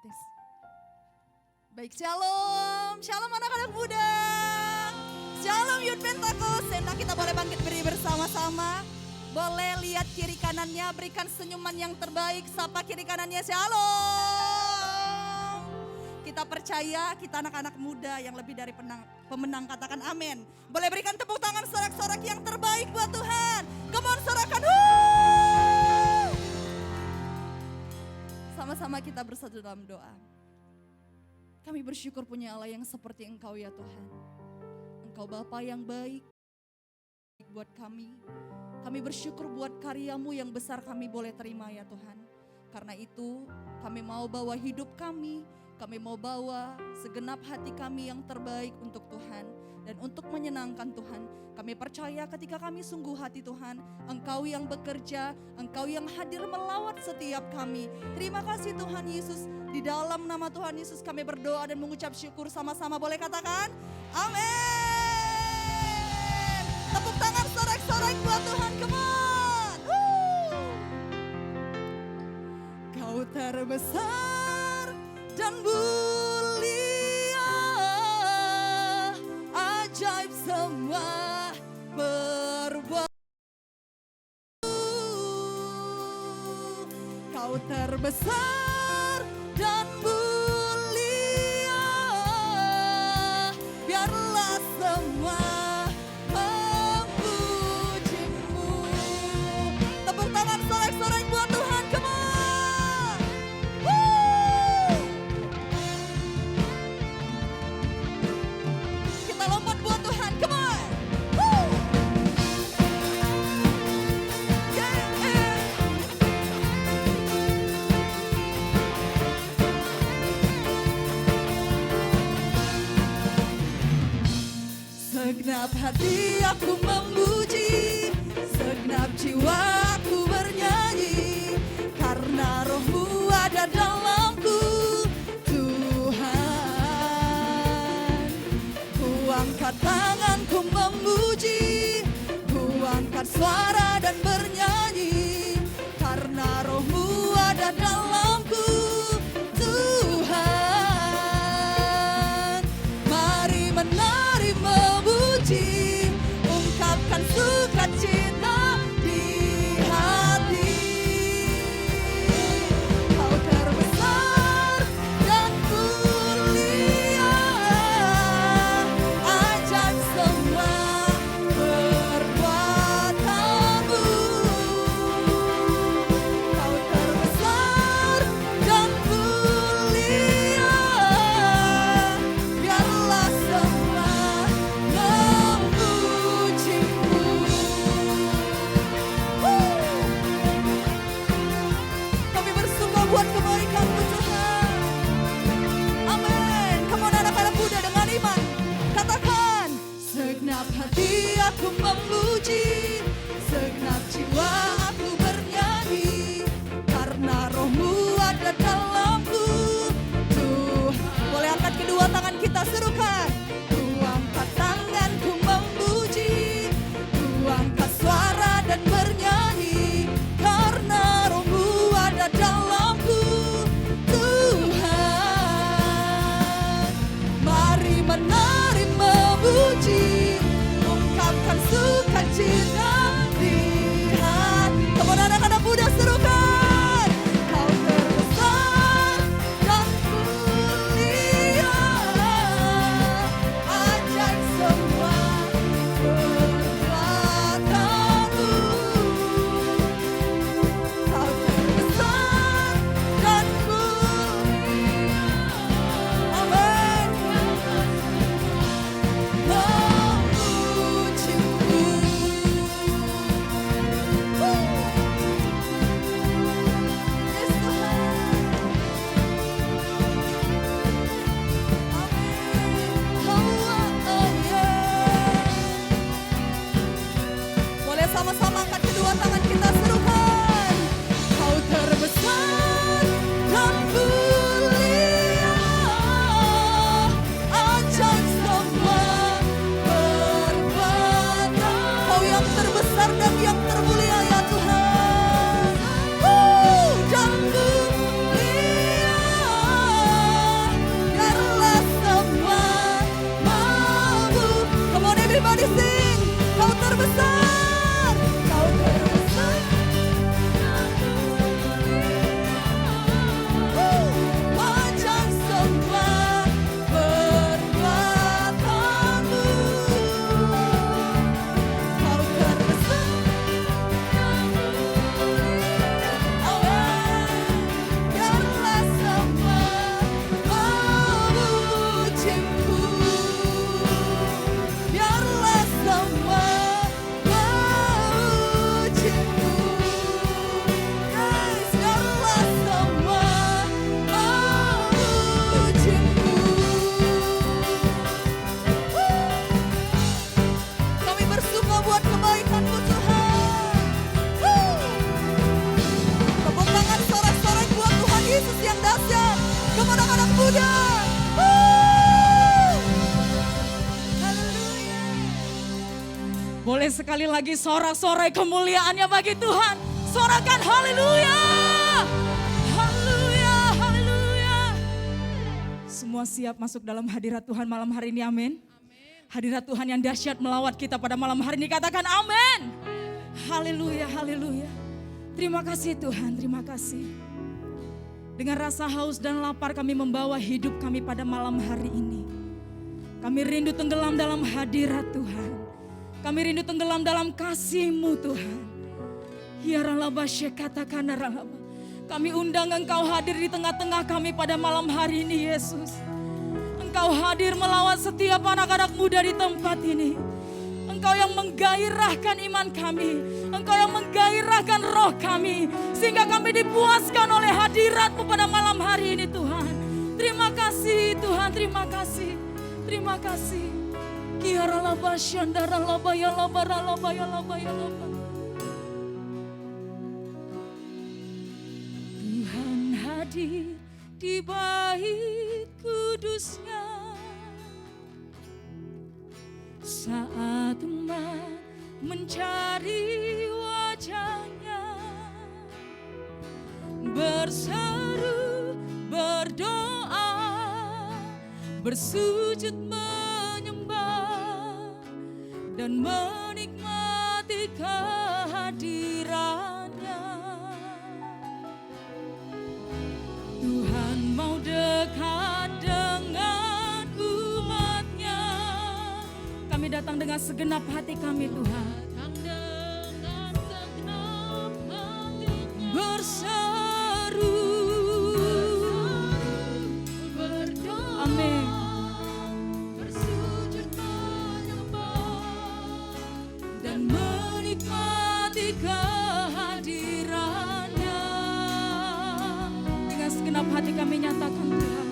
baptis. Baik, shalom, shalom anak-anak muda. Shalom Youth Pentakost. Senang kita boleh bangkit berdiri bersama-sama. Boleh lihat kiri kanannya, berikan senyuman yang terbaik. Sapa kiri kanannya, shalom. Kita percaya kita anak-anak muda yang lebih dari pemenang, katakan amin. Boleh berikan tepuk tangan sorak-sorak yang terbaik buat Tuhan. Come on, sorakan. Sama-sama kita bersatu dalam doa. Kami bersyukur punya Allah yang seperti Engkau ya Tuhan. Engkau Bapa yang baik buat kami. Kami bersyukur buat karya-Mu yang besar kami boleh terima ya Tuhan. Karena itu kami mau bawa hidup kami mau bawa segenap hati kami yang terbaik untuk Tuhan. Dan untuk menyenangkan Tuhan, kami percaya ketika kami sungguh hati Tuhan, Engkau yang bekerja, Engkau yang hadir melawat setiap kami. Terima kasih Tuhan Yesus. Di dalam nama Tuhan Yesus kami berdoa dan mengucap syukur sama-sama. Boleh katakan? Amin. Tepuk tangan sorak-sorak buat Tuhan. Come on. Kau terbesar dan mulia, ajaib semua perbuatan. Kau terbesar dan mulia, biarlah semua memuji-Mu. Tepuk tangan sorak-sorak buat Tuhan, come on. Kita lompat buat Tuhan, come on. Segenap hati aku memuji, segenap jiwa aku bernyanyi, karena Roh-Mu ada dalamku, Tuhan. Ku angkat tanganku memuji, ku angkat suara dan bernyanyi, karena Roh-Mu ada dalamku, Tuhan. Mari menari memuji, ungkapkan sukacita di hati. Kau terbesar dan mulia, ajaib semua perbuatan-Mu. Kau terbesar dan mulia, biarlah semua memuji-Mu. Kami bersuka buat kebaikan-Mu Tuhan. Amin. Come on anak-anak muda dengan iman. Katakan, segenap hati aku memuji, segenap jiwa aku bernyanyi, karena Roh-Mu ada dalamku, Tuhan. Boleh angkat kedua tangan kita, serukan. Ku angkat tanganku memuji, ku angkat suara dan bernyanyi, karena Roh-Mu ada dalamku, Tuhan. Mari menari memuji, ungkapkan sukacita muda. Haleluya. Boleh sekali lagi sorak-sorai kemuliaannya bagi Tuhan. Sorakan haleluya. Haleluya, haleluya. Semua siap masuk dalam hadirat Tuhan malam hari ini, amin. Hadirat Tuhan yang dahsyat melawat kita pada malam hari ini, katakan amin. Haleluya, haleluya. Terima kasih Tuhan, terima kasih. Dengan rasa haus dan lapar kami membawa hidup kami pada malam hari ini. Kami rindu tenggelam dalam hadirat Tuhan. Kami rindu tenggelam dalam kasih-Mu Tuhan. Ya ralaba syekatakan ralaba. Kami undang Engkau hadir di tengah-tengah kami pada malam hari ini Yesus. Engkau hadir melawat setiap anak-anak muda di tempat ini. Engkau yang menggairahkan iman kami. Engkau yang menggairahkan roh kami. Sehingga kami dipuaskan oleh hadirat-Mu pada malam hari ini Tuhan. Terima kasih Tuhan, terima kasih. Terima kasih. Kiara laba syandara laba ya laba laba ya laba ya laba. Tuhan hadir di bait kudusnya. Saat umat mencari wajahnya, berseru, berdoa, bersujud menyembah, dan menikmati kehadirannya. Tuhan mau dekat dengan umatnya. Kami datang dengan segenap hati kami Tuhan. Berseru, berdoa, amin. Bersujud menyembah dan menikmati kehadirannya. Dengan segenap hati kami nyatakan Tuhan.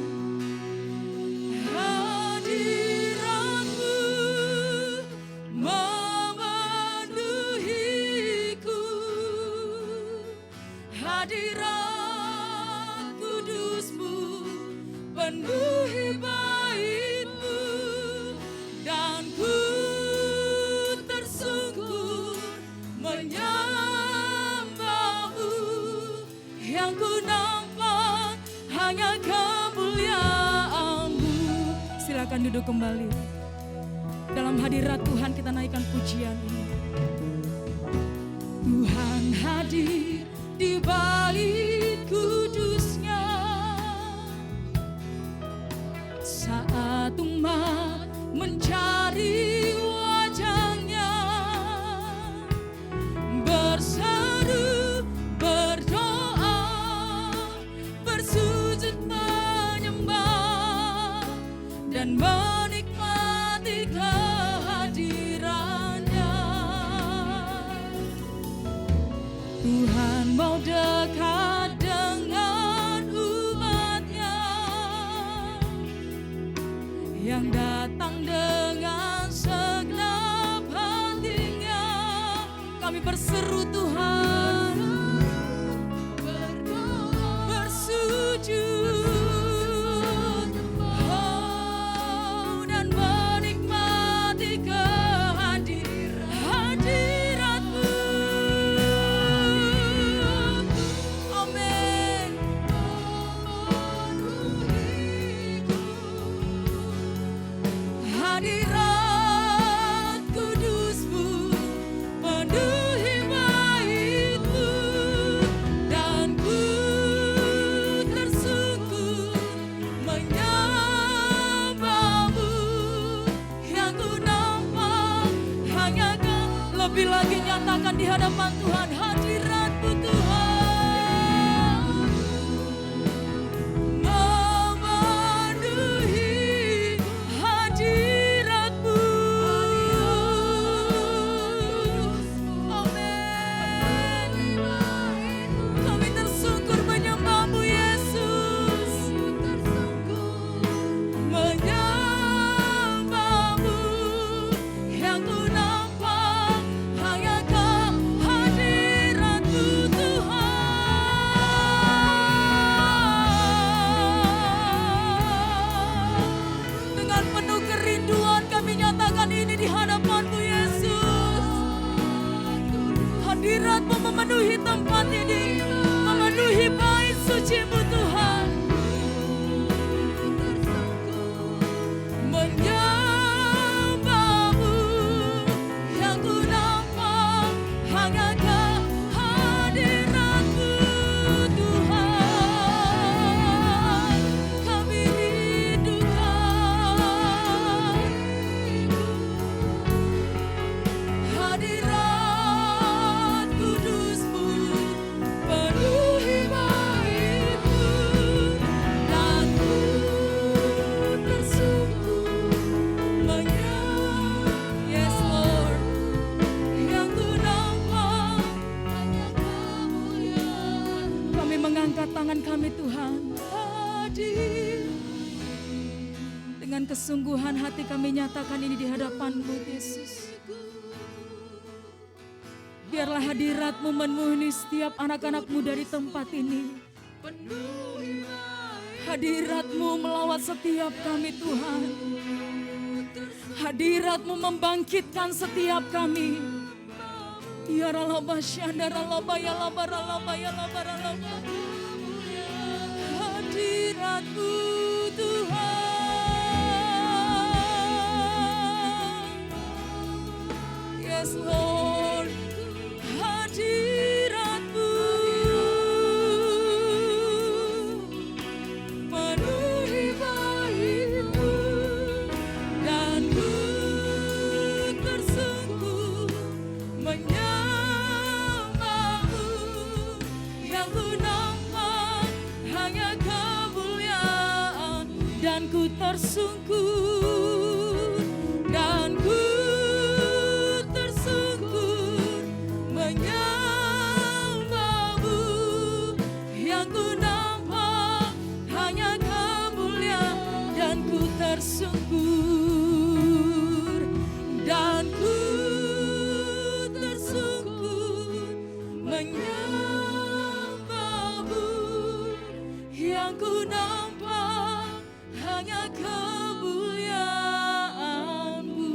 Hadirat kudus-Mu penuhi bait-Mu, dan ku tersungkur menyembah-Mu. Yang ku nampak hanya kemuliaan-Mu. Silakan duduk kembali. Dalam hadirat Tuhan kita naikkan pujian ini. Tuhan hadir di bait kudusnya. Saat umat mencari wajahnya, berseru, berdoa, bersujud menyembah, dan menikmati kehadirannya. Tuhan mau dekat dengan umatnya yang datang dengan segenap hatinya. Kami berseru Tuhan, berdoa, bersujud, oh, dan menikmati hadirat-Mu. Hadirat kudus-Mu penuhi bait-Mu, dan ku tersungkur menyembah-Mu. Yang ku nampak hanya Kau. Lebih lagi nyatakan di hadapan Tuhan hadirat-Mu Tuhan. Yang ku nampak hanya Kau hadir. mengangkat tangan kami Tuhan. Hadir. Dengan kesungguhan hati kami nyatakan ini di hadapan-Mu Yesus. Biarlah hadirat-Mu memenuhi setiap anak-anak muda di tempat ini. Hadirat-Mu melawat setiap kami Tuhan. Hadirat-Mu membangkitkan setiap kami. Ya ralaba syanda ralaba ya laba ralaba ya laba ralaba. Hadirat-Mu Tuhan. Yes Lord. Hadirat-Mu penuhi bayi-Mu dan ku tersungguh menyembah-Mu yang ku nampak hanya kemuliaan dan ku tersungguh dan ku tersungguh menyembah-Mu yang ku nampak hanya kemuliaan dan ku tersungguh dan ku tersungguh menyembah-Mu yang ku nampak hanya kemuliaan-Mu.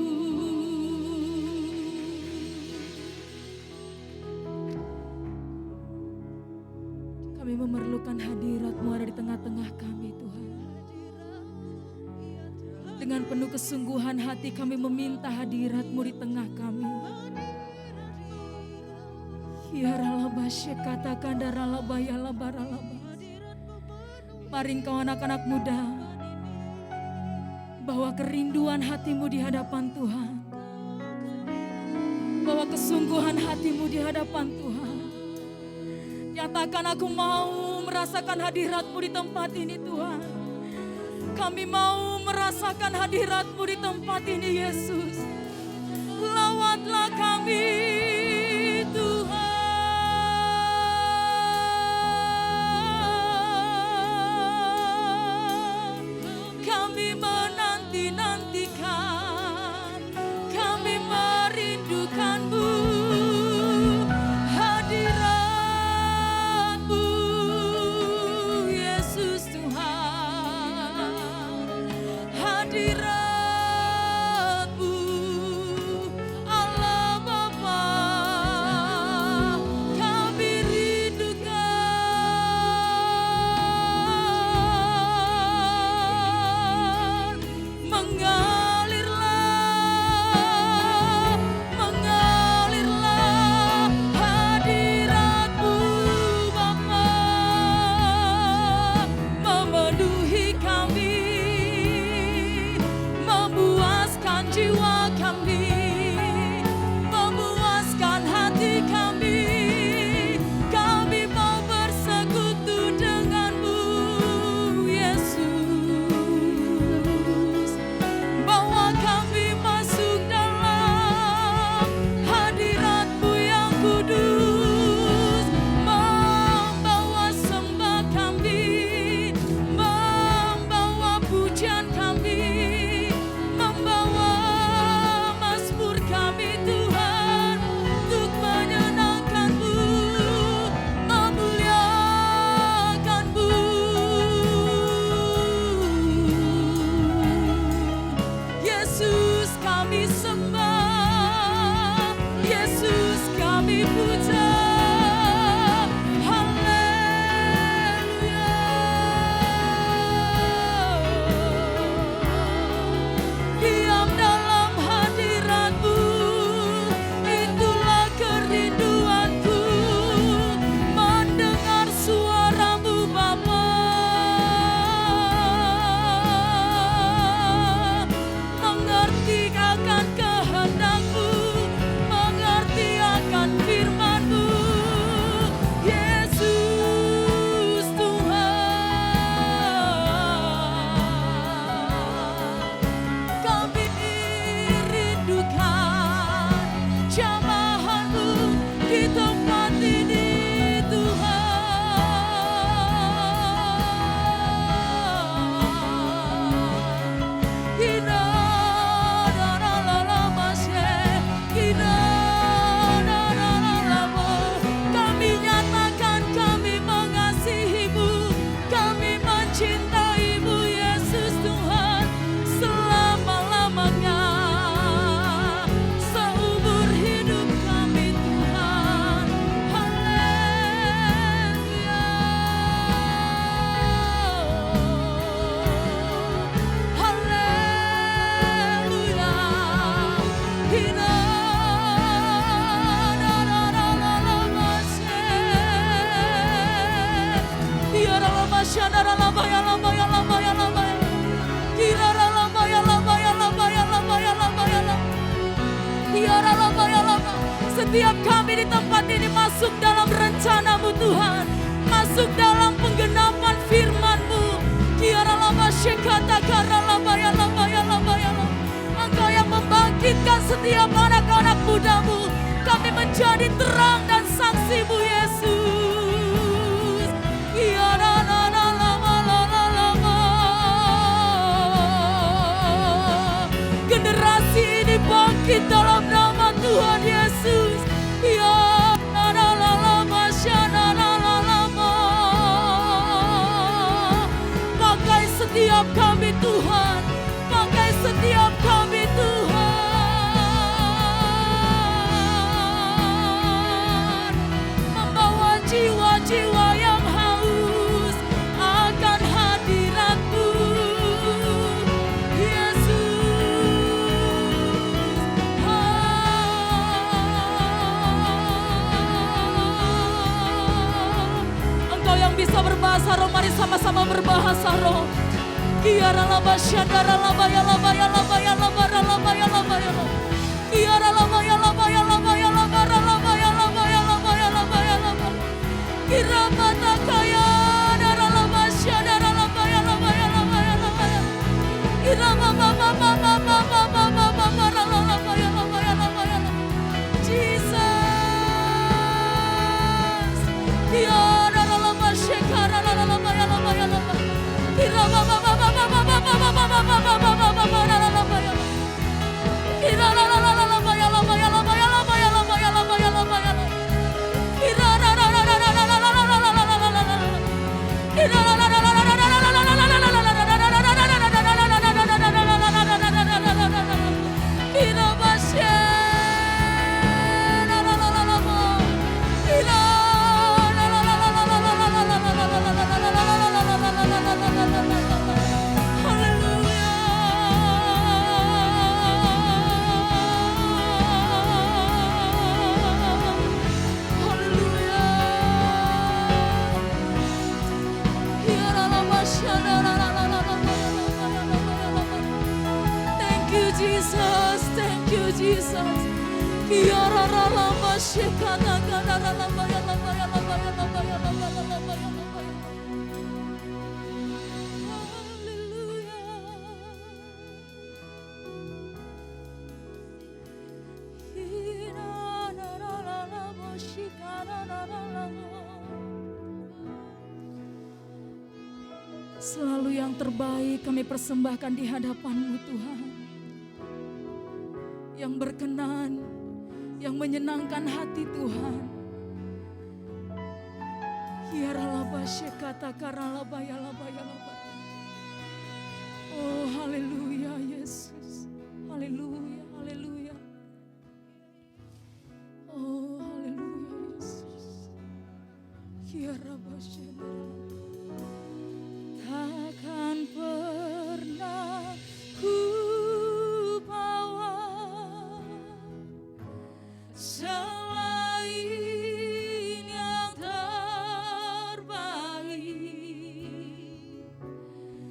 Kami memerlukan hadirat-Mu ada di tengah-tengah kami Tuhan. Dengan penuh kesungguhan hati kami meminta hadirat-Mu di tengah kami. Ya ralaba syekatakan daralaba ya laba ralaba. Mari engkau anak-anak muda, bawa kerinduan hatimu di hadapan Tuhan. Bawa kesungguhan hatimu di hadapan Tuhan. Nyatakan aku mau merasakan hadirat-Mu di tempat ini Tuhan. Kami mau merasakan hadirat-Mu di tempat ini Yesus. Lawatlah kami Tuhan. Kami menanti-nantikan, kami merindukan-Mu, hadirat-Mu, Yesus Tuhan, hadirat-Mu, Allah Bapa. Setiap kami di tempat ini masuk dalam rencana-Mu Tuhan, masuk dalam penggenapan firman-Mu. Engkau yang membangkitkan setiap anak-anak muda-Mu. Kami menjadi terang dan saksi-Mu Yesus. Generasi ini bangkit dalam nama Tuhan Yesus. Pakai setiap kami Tuhan, pakai setiap kami Tuhan, membawa jiwa-jiwa yang haus akan hadirat-Mu bisa berbahasa roh, mari sama-sama berbahasa roh. Kiara laba syandara laba ya laba ya laba ya laba ya laba ya laba ya laba. Kiara laba ya laba ya laba ya laba ya laba ya laba ya laba ya laba ya laba. Kira mata kaya dara laba syandara laba ya laba ya laba ya laba ya. Kira mama mama mama mama mama mama laba ya laba ya laba ya laba. Jesus. Kiara Shekara la la la la la la la la. Ira ba ba ba ba ba ba ba ba ba ba ba ba ba ba ba ba la la la ba ya. Ira la la la la la ba ya la ba ya la ba ya la ba ya la ba ya la ba ya la ba ya la. Ira la la la la la la la la la la la la la la. Ira la la la la la la la la la la la la la. Ira ba she. La la la la la ba. Ira Jesus, thank you Jesus. Kiara la la shekana kana la la ya la ya la ya la ya la ya la ya la. Selalu yang terbaik kami persembahkan di hadapan-Mu Tuhan. Yang berkenan, yang menyenangkan hati Tuhan. Oh haleluya Yesus. Haleluya, haleluya. Oh haleluya Yesus. Takkan pernah ku bawa selain yang terbaik,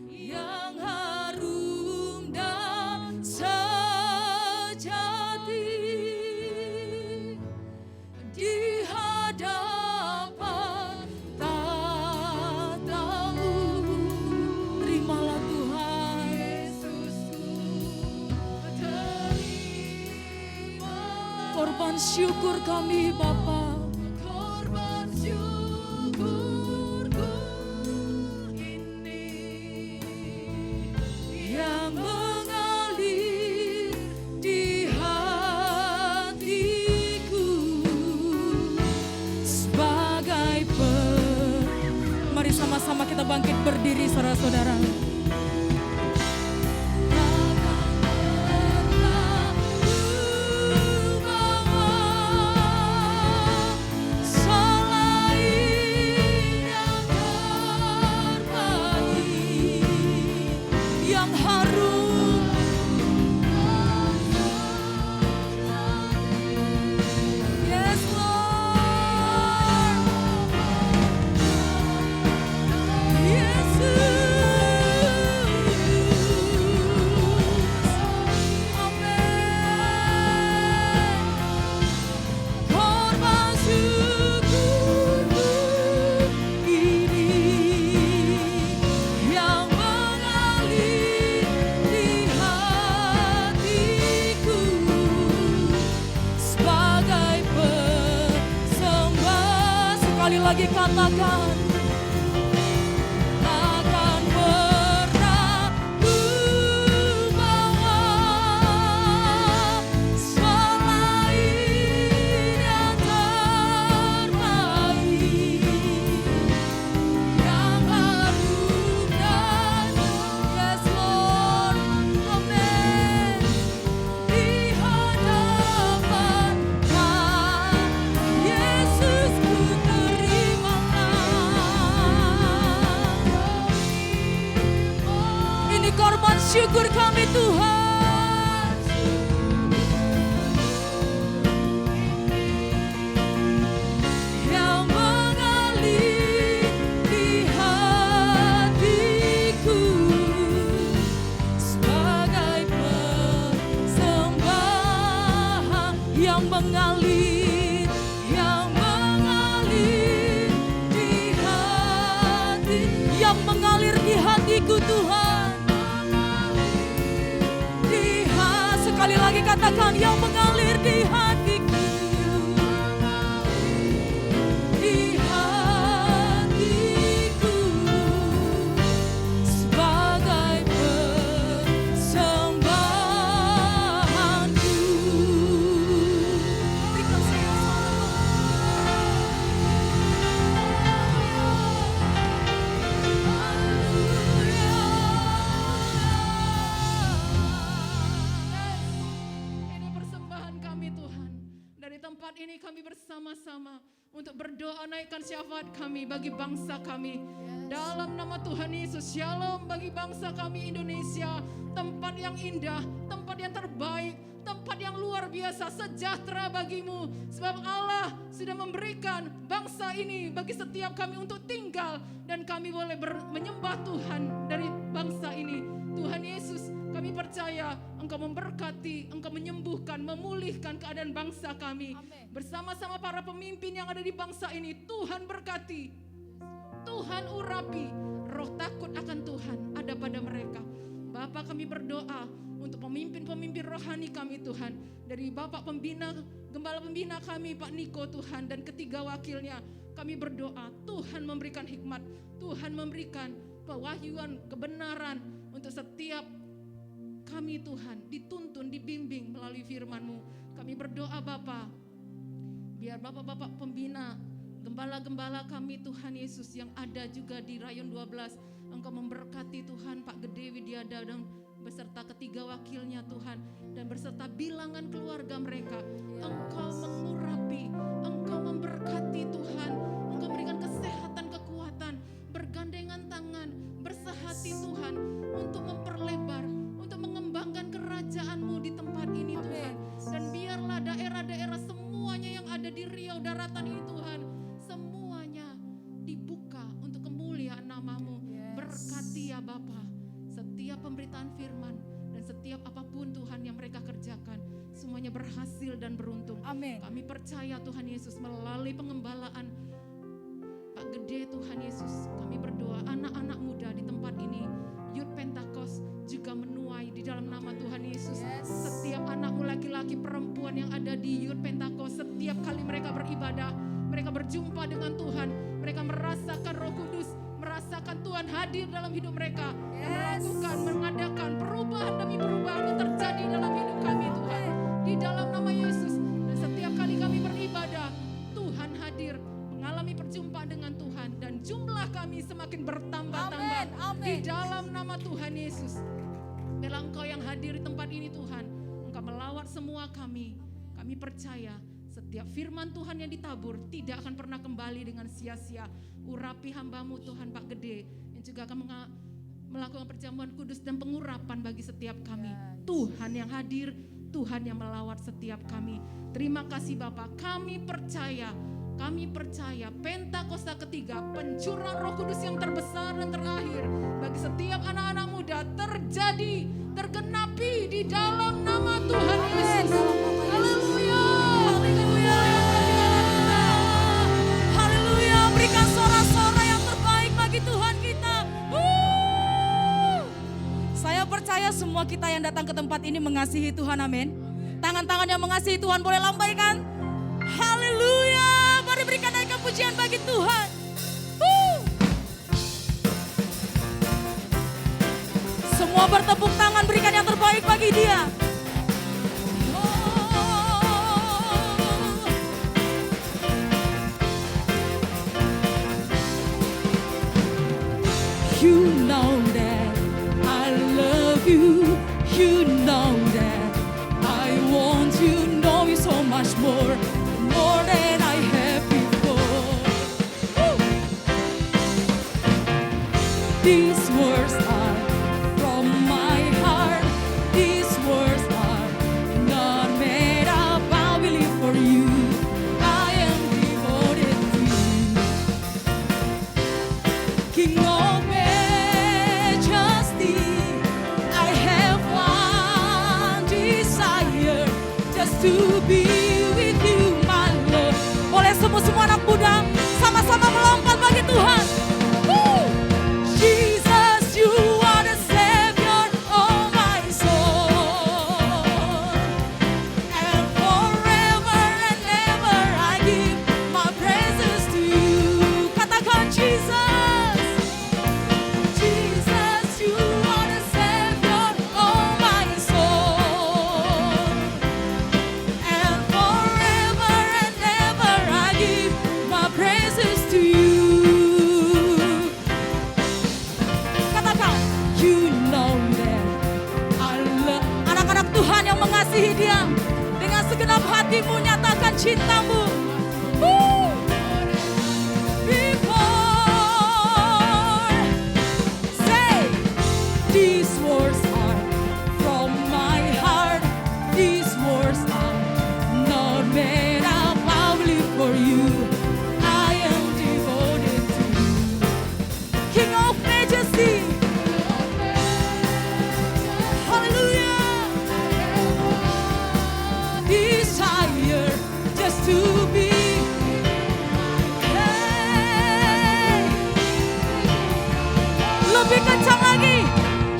yang harum dan sejati di hadapan tatamu. Terimalah Tuhan Yesusku, terima korban syukur kami Bapa. Korban syukurku ini yang mengalir di hatiku sebagai Mari sama-sama kita bangkit berdiri saudara-saudara. Yes, katakan, takkan pernah ku bawa selain yang terbaik, yang harum dan yes Lord, amen. Di hadapan Yesus ku terimalah. Ini korban syukur kami Tuhan. Yang mengalir di hatiku sebagai persembahan yang mengalir di hati, yang mengalir di hatiku Tuhan. Sekali lagi katakan, yang mengalir di hatiku, di hatiku sebagai persembahanku. Berikan saya Ini persembahan kami Tuhan. Dari tempat ini kami bersama-sama untuk berdoa naikkan syafaat kami bagi bangsa kami. Dalam nama Tuhan Yesus, shalom bagi bangsa kami Indonesia. Tempat yang indah, tempat yang terbaik, tempat yang luar biasa, sejahtera bagimu. Sebab Allah sudah memberikan bangsa ini bagi setiap kami untuk tinggal. Dan kami boleh menyembah Tuhan dari bangsa ini. Tuhan Yesus, kami percaya Engkau memberkati, Engkau menyembuhkan, memulihkan keadaan bangsa kami. Amin. Bersama-sama para pemimpin yang ada di bangsa ini, Tuhan berkati, Tuhan urapi, roh takut akan Tuhan ada pada mereka. Bapa, kami berdoa untuk pemimpin-pemimpin rohani kami Tuhan. Dari Bapak Pembina, Gembala Pembina kami Pak Niko Tuhan, dan ketiga wakilnya. Kami berdoa Tuhan memberikan hikmat, Tuhan memberikan pewahyuan, kebenaran untuk setiap kami Tuhan, dituntun, dibimbing melalui firman-Mu. Kami berdoa Bapa, biar Bapak-Bapak Pembina, Gembala-gembala kami Tuhan Yesus yang ada juga di Rayon 12, Engkau memberkati Tuhan Pak Gede Widiada dan beserta ketiga wakilnya Tuhan, dan beserta bilangan keluarga mereka. Engkau mengurapi, Engkau memberkati Tuhan, Engkau berikan kesehatan, kekuatan, bergandengan tangan, bersehati Tuhan untuk memperlebar, untuk mengembangkan kerajaan-Mu di tempat ini Tuhan. Dan biarlah daerah-daerah semuanya yang ada di Riau daratan ini Tuhan, semuanya dibuka untuk kemuliaan nama-Mu. Berkati ya Bapa setiap pemberitaan firman dan setiap apapun Tuhan yang mereka kerjakan, semuanya berhasil dan beruntung. Amin. Kami percaya Tuhan Yesus melalui pengembalaan Pak Gede Tuhan Yesus, kami berdoa anak-anak muda di tempat ini, Youth Pentakos juga menuai di dalam nama Tuhan Yesus. Setiap anakmu laki-laki perempuan yang ada di Youth Pentakos, setiap kali mereka beribadah, mereka berjumpa dengan Tuhan, mereka merasakan Roh Kudus, merasakan Tuhan hadir dalam hidup mereka, dan melakukan, mengadakan perubahan demi perubahan yang terjadi dalam hidup kami Tuhan, di dalam nama Yesus. Dan setiap kali kami beribadah, Tuhan hadir, mengalami perjumpaan dengan Tuhan, dan jumlah kami semakin bertambah-tambah di dalam nama Tuhan Yesus. Biarlah Engkau yang hadir di tempat ini Tuhan, Engkau melawat semua kami. Kami percaya setiap firman Tuhan yang ditabur tidak akan pernah kembali dengan sia-sia. Urapi hamba-Mu Tuhan Pak Gede yang juga akan melakukan perjamuan kudus dan pengurapan bagi setiap kami. Tuhan yang hadir, Tuhan yang melawat setiap kami. Terima kasih Bapak, kami percaya Pentakosta ketiga, pencurahan Roh Kudus yang terbesar dan terakhir bagi setiap anak-anak muda terjadi, tergenapi di dalam nama Tuhan Yesus. Haleluya. Haleluya. Haleluya. Berikan sorak-sorak yang terbaik bagi Tuhan kita. Saya percaya semua kita yang datang ke tempat ini mengasihi Tuhan, amin. Tangan-tangan yang mengasihi Tuhan boleh lambaikan. Haleluya. Mari berikan naikkan pujian bagi Tuhan. mau bertepuk tangan, berikan yang terbaik bagi Dia. You know that I love you. You know that I want you. Know you so much more than I have before. Woo! These words are from my heart. These words are not made up. I will live for you. I am devoted to you. King of Majesty, I have one desire, just to be with you, my Lord. Boleh semua anak muda sama-sama melompat bagi Tuhan. Woo! Jesus, you are the Savior of my soul. And forever and ever I give my praises to you. Katakan Jesus. Jesus, you are the Savior of my soul. And forever and ever I give my praises to you. Katakan, you know that I love. Anak-anak Tuhan yang mengasihi Dia, dengan segenap hatimu nyatakan cintamu. Woo! Before, say, these words are from my heart. These words are not made up. I will live for you. I am devoted to you. King of Majesty. Hallelujah. Desire just to be. Hey. Lebih kencang lagi.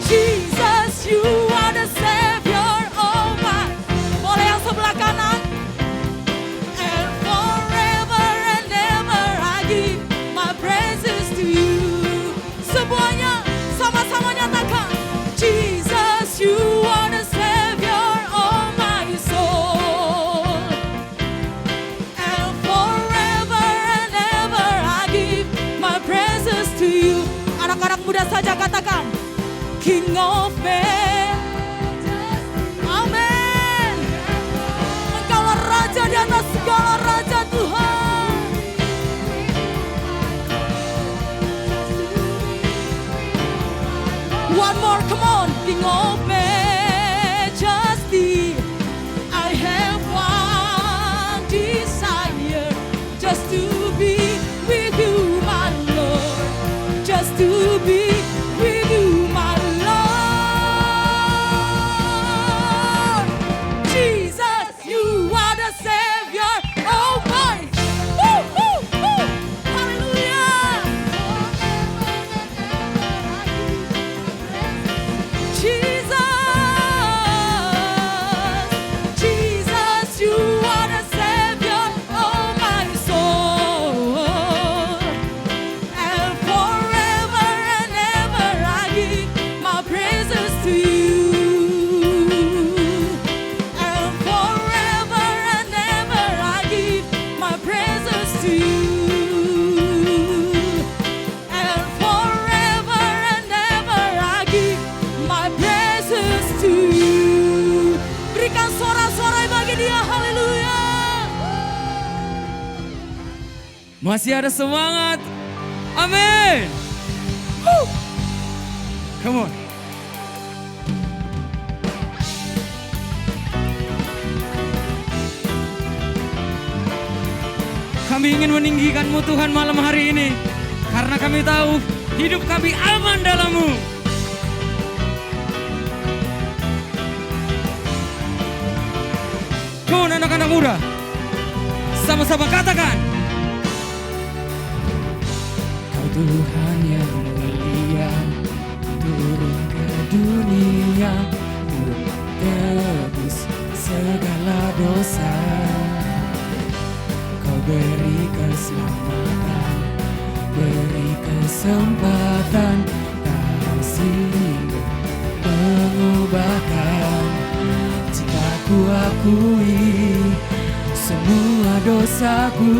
Jesus, you are the Savior of my. Boleh yang sebelah kanan. And forever and ever I give my praises to you. Semuanya sama-sama nyatakan. Jesus, you are the Savior of my soul. And forever and ever I give my praises to you. Anak-anak muda saja katakan, King of Majesty. Amin. Engkaulah Raja di atas segala raja, Tuhan. One more, come on. King of Majesty, I have one desire, just to be with you, my Lord. Just to be with you, my Lord. Jesus, you are the Savior of my. Woo, woo, woo. Hallelujah. Jesus, Jesus, you are the Savior of my soul. And forever and ever I give my praises to you. And forever and ever I give my praises to you. And forever and ever I give my praises to you. Berikan sorak-sorai bagi Dia, haleluya. Masih ada semangat. Amin. Woo. Come on. Kami ingin meninggikan-Mu Tuhan malam hari ini. Karena kami tahu hidup kami aman dalam-Mu. Come on anak-anak muda. Sama-sama katakan. Kau Tuhan yang mulia, turun ke dunia untuk tebus segala dosa. Kau beri keselamatan, beri kesempatan, kasih-Mu akui semua dosaku,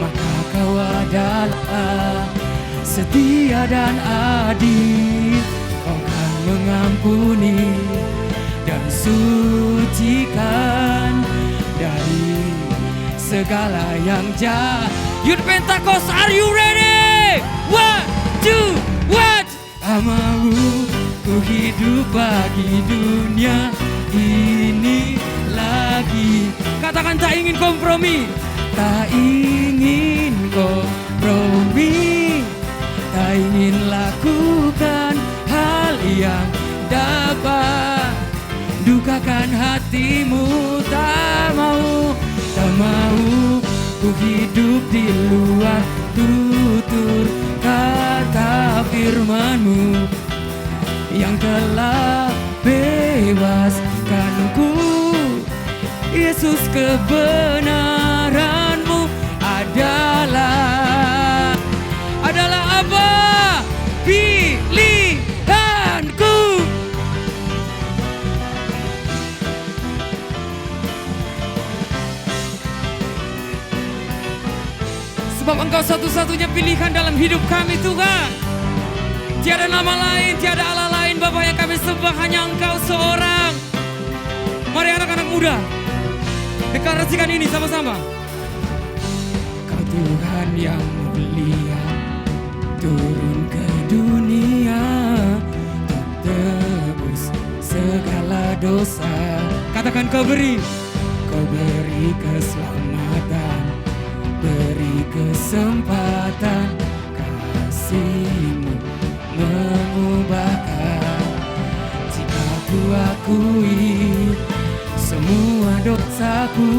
maka Kau adalah setia dan adil. Kau kan mengampuni dan sucikan dari segala yang jahat. Youth Pentecost, are you ready? 1, 2, 1. Tak mau ku hidup bagi dunia ini lagi. Katakan tak ingin kompromi. Tak ingin kompromi. Tak ingin lakukan hal yang dapat dukakan hatimu. Tak mau ku hidup di luar tutur kata firman-Mu yang telah bebaskanku. Yesus, kebenaran-Mu adalah apa? Pilihanku. Sebab Engkau satu-satunya pilihan dalam hidup kami, Tuhan. Tiada nama lain, tiada Allah lain, Bapa, yang kami sembah, hanya Engkau seorang. Mari anak-anak muda, deklarasikan ini sama-sama. Kau Tuhan yang mulia, turun ke dunia untuk tebus segala dosa. Katakan, Kau beri keselamatan, beri kesempatan, kasih-Mu mengubahkan. Jika ku akui semua dosaku,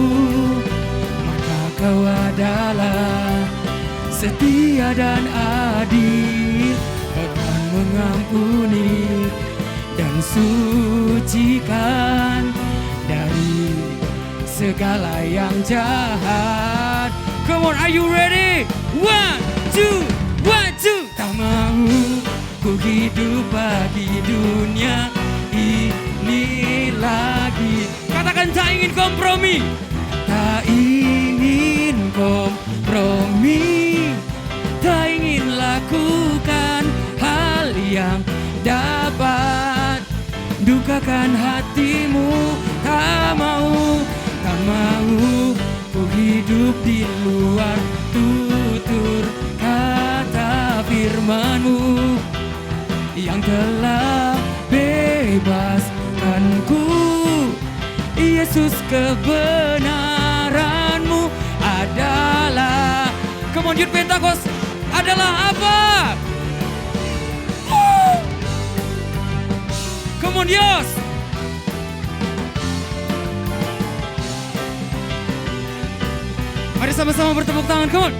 maka Kau adalah setia dan adil. Kau kan mengampuni dan sucikan dari segala yang jahat. Come on, are you ready? 1, 2, 1, 2. Tak mau ku hidup bagi dunia ini lagi. Katakan, tak ingin kompromi. Tak ingin kompromi. Tak ingin lakukan hal yang dapat dukakan hatimu. Tak mau ku hidup di luar tutur kata firman-Mu yang telah bebaskanku. Yesus, kebenaran-Mu adalah. Come on, Youth Pentecost, adalah apa? Come on, Yos. Mari sama-sama bertepuk tangan, come on.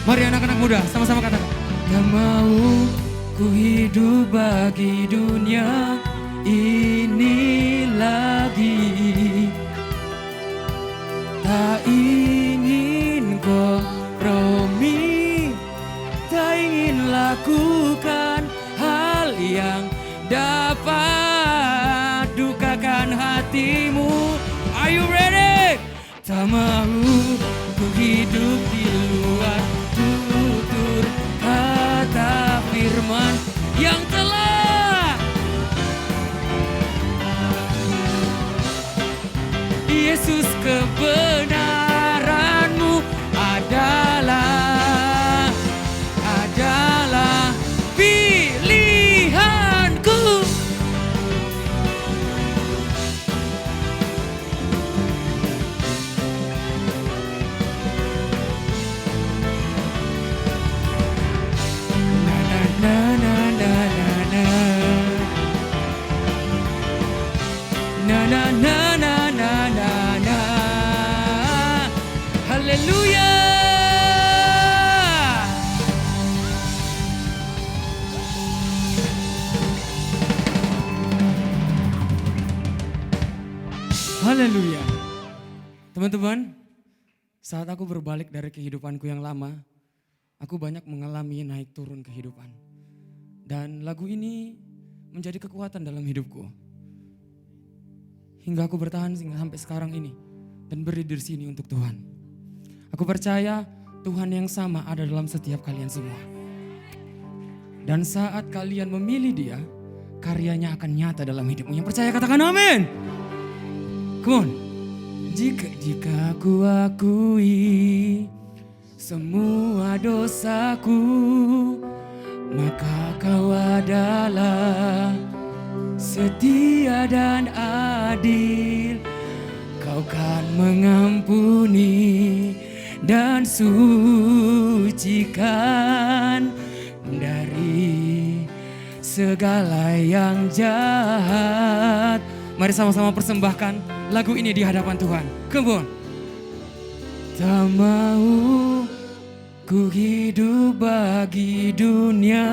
Mari anak-anak muda, sama-sama katakan. Tak mau ku hidup bagi dunia ini lagi. Tak ingin kompromi. Tak ingin lakukan hal yang dapat dukakan hatimu. Are you ready? Tak mau ku hidup di luar tutur kata firman yang telah. Yesus, kebenaran-Mu adalah pilihanku. Na na na na na na. Na na na na na na na. Haleluya. Haleluya. Teman-teman, Saat aku berbalik dari kehidupanku yang lama, aku banyak mengalami naik turun kehidupan. Dan lagu ini menjadi kekuatan dalam hidupku. Hingga aku bertahan sampai sekarang ini dan berdiri di sini untuk Tuhan. Aku percaya Tuhan yang sama ada dalam setiap kalian semua. Dan saat kalian memilih Dia, karyanya akan nyata dalam hidupmu. Yang percaya katakan amin. Come on. Jika ku akui semua dosaku, maka Kau adalah setia dan adil. Kau kan mengampuni dan sucikan dari segala yang jahat. Mari sama-sama persembahkan lagu ini di hadapan Tuhan. Come on. Tak mau ku hidup bagi dunia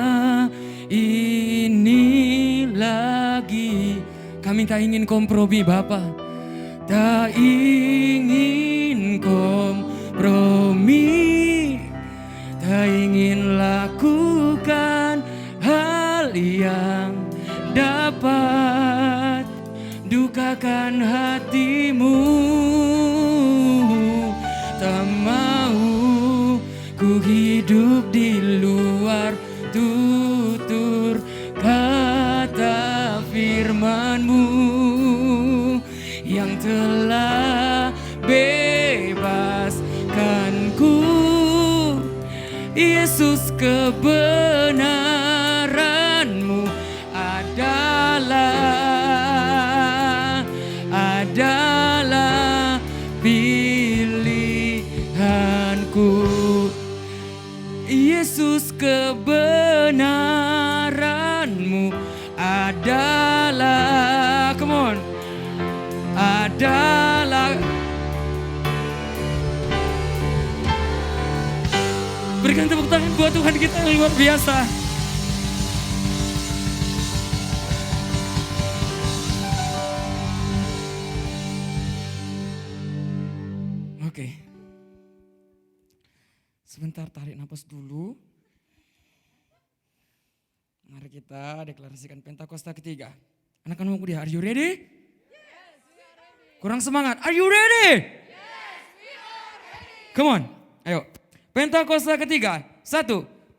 ini lagi. Kami tak ingin kompromi Bapa. Tak ingin kompromi. Tak ingin lakukan hal yang dapat dukakan hatimu. Tak mau ku hidup di luar tutur kata firman-Mu yang telah bebaskanku. Yesus, kebenaran-Mu adalah pilihanku. Yesus, kebenaran-Mu adalah, come on, adalah. Berikan tepuk tangan buat Tuhan kita yang luar biasa. Oke. Sebentar tarik napas dulu. Mari kita deklarasikan Pentakosta ketiga. Anak-anak muda, are you ready? Yes, we are ready. Kurang semangat, are you ready? Yes, we are ready. Come on, ayo. Pentakosta ketiga. 1.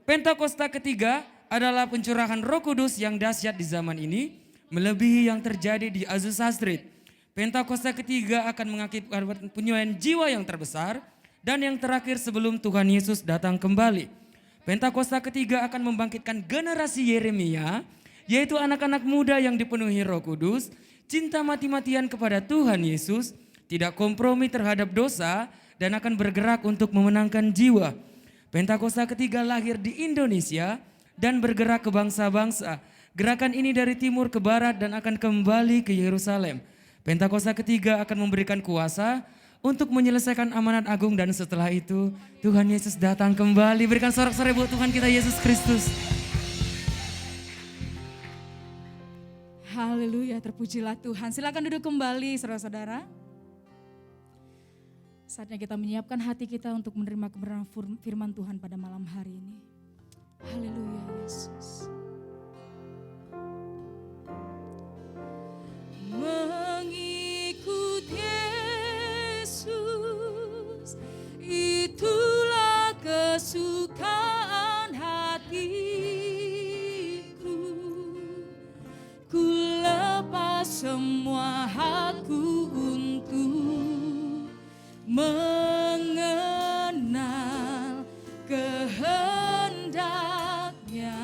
Pentakosta ketiga adalah pencurahan Roh Kudus yang dahsyat di zaman ini, melebihi yang terjadi di Azusa Street. Pentakosta ketiga akan mengakibatkan penyucian jiwa yang terbesar dan yang terakhir sebelum Tuhan Yesus datang kembali. Pentakosta ketiga akan membangkitkan generasi Yeremia, yaitu anak-anak muda yang dipenuhi Roh Kudus, cinta mati-matian kepada Tuhan Yesus, tidak kompromi terhadap dosa, dan akan bergerak untuk memenangkan jiwa. Pentakosta ketiga lahir di Indonesia dan bergerak ke bangsa-bangsa. Gerakan ini dari timur ke barat dan akan kembali ke Yerusalem. Pentakosta ketiga akan memberikan kuasa untuk menyelesaikan amanat agung dan setelah itu Tuhan Yesus datang kembali. Berikan sorak-sorai buat Tuhan kita Yesus Kristus. Haleluya, terpujilah Tuhan. Silakan duduk kembali saudara-saudara. Saatnya kita menyiapkan hati kita untuk menerima kebenaran firman Tuhan pada malam hari ini. Haleluya Yesus. Mengikut Yesus, itulah kesukaan hatiku. Ku lepas semua hakku untuk mengenal kehendaknya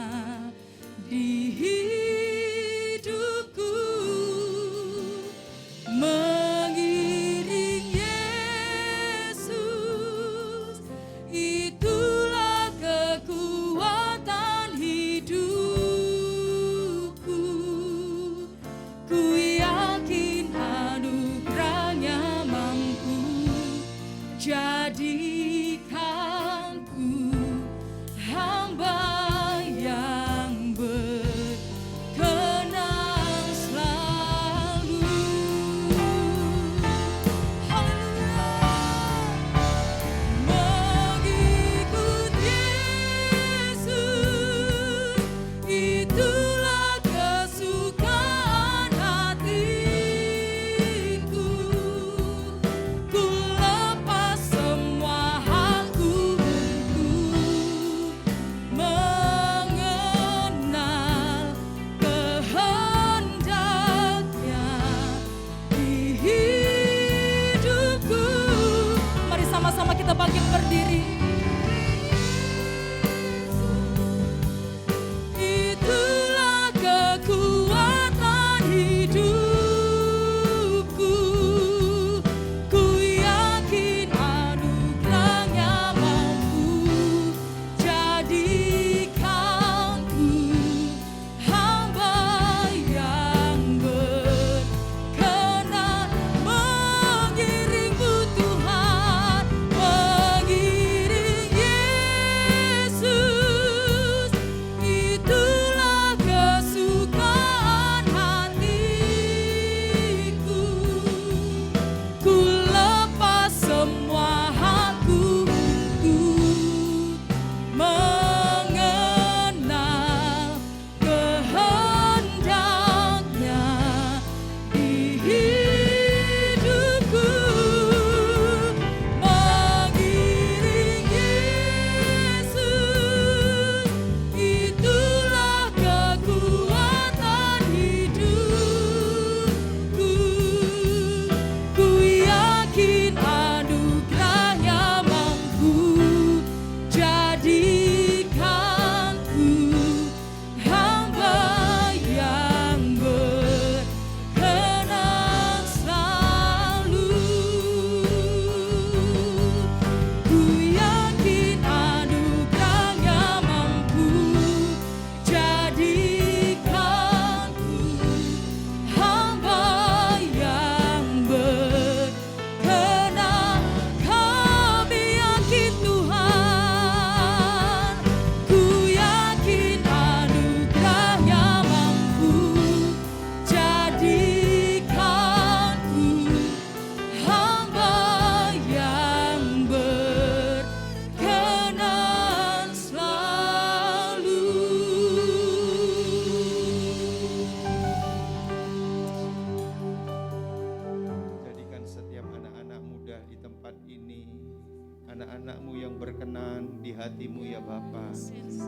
anak-anak-Mu yang berkenan di hati-Mu ya Bapa.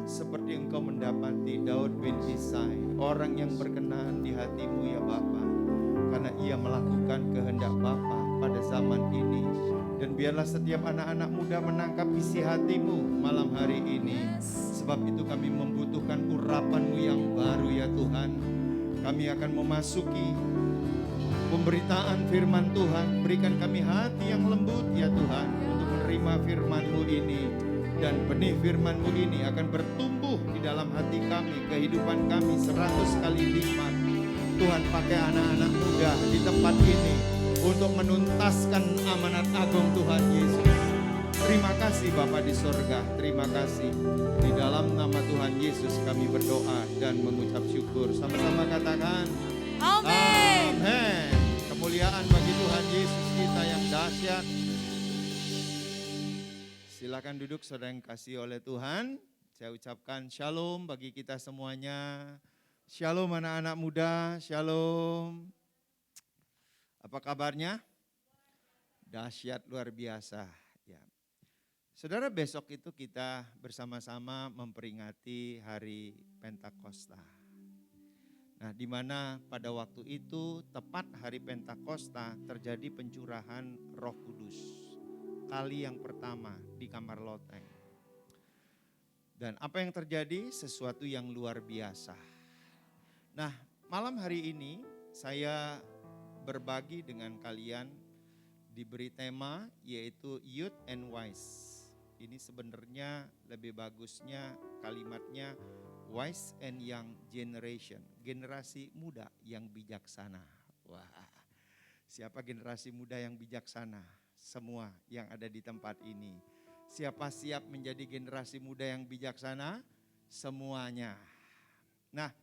Seperti Engkau mendapati Daud bin Isai, orang yang berkenan di hati-Mu ya Bapa. Karena ia melakukan kehendak Bapa pada zaman ini. Dan biarlah setiap anak-anak muda menangkap isi hati-Mu malam hari ini. Sebab itu kami membutuhkan urapan-Mu yang baru ya Tuhan. Kami akan memasuki pemberitaan firman Tuhan. Berikan kami hati yang lembut ya Tuhan untuk menerima firman-Mu ini. Dan benih firman-Mu ini akan bertumbuh di dalam hati kami, kehidupan kami 100 kali lipat. Tuhan, pakai anak-anak muda di tempat ini untuk menuntaskan amanat agung Tuhan Yesus. Terima kasih Bapa di sorga, terima kasih. Di dalam nama Tuhan Yesus kami berdoa dan mengucap syukur. Sama-sama katakan Amin. amin. Kemuliaan bagi Tuhan Yesus kita yang dahsyat. Silakan duduk saudara yang kasih oleh Tuhan. Saya ucapkan shalom bagi kita semuanya. Shalom anak-anak muda, shalom. Apa kabarnya? Dahsyat luar biasa. Ya. Saudara, besok itu kita bersama-sama memperingati hari Pentakosta. Nah, di mana pada waktu itu tepat hari Pentakosta terjadi pencurahan Roh Kudus. Kali yang pertama di kamar loteng. Dan apa yang terjadi? Sesuatu yang luar biasa. Nah, malam hari ini saya berbagi dengan kalian diberi tema yaitu Youth and Wise. Ini sebenarnya lebih bagusnya kalimatnya Wise and Young Generation, generasi muda yang bijaksana. Wah, siapa generasi muda yang bijaksana? Semua yang ada di tempat ini. Siapa siap menjadi generasi muda yang bijaksana? Semuanya. Nah,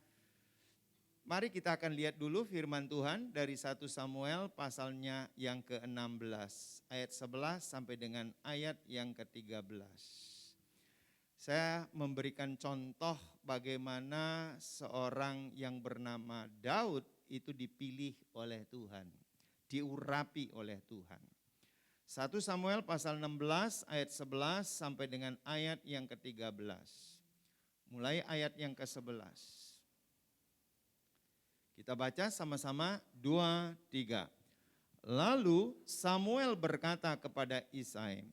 mari kita akan lihat dulu firman Tuhan dari 1 Samuel pasalnya yang ke-16. Ayat 11 sampai dengan ayat yang ke-13. Saya memberikan contoh bagaimana seorang yang bernama Daud itu dipilih oleh Tuhan. Diurapi oleh Tuhan. 1 Samuel pasal 16 ayat 11 sampai dengan ayat yang ke-13. Mulai ayat yang ke-11. Kita baca sama-sama 2, 3. Lalu Samuel berkata kepada Isai,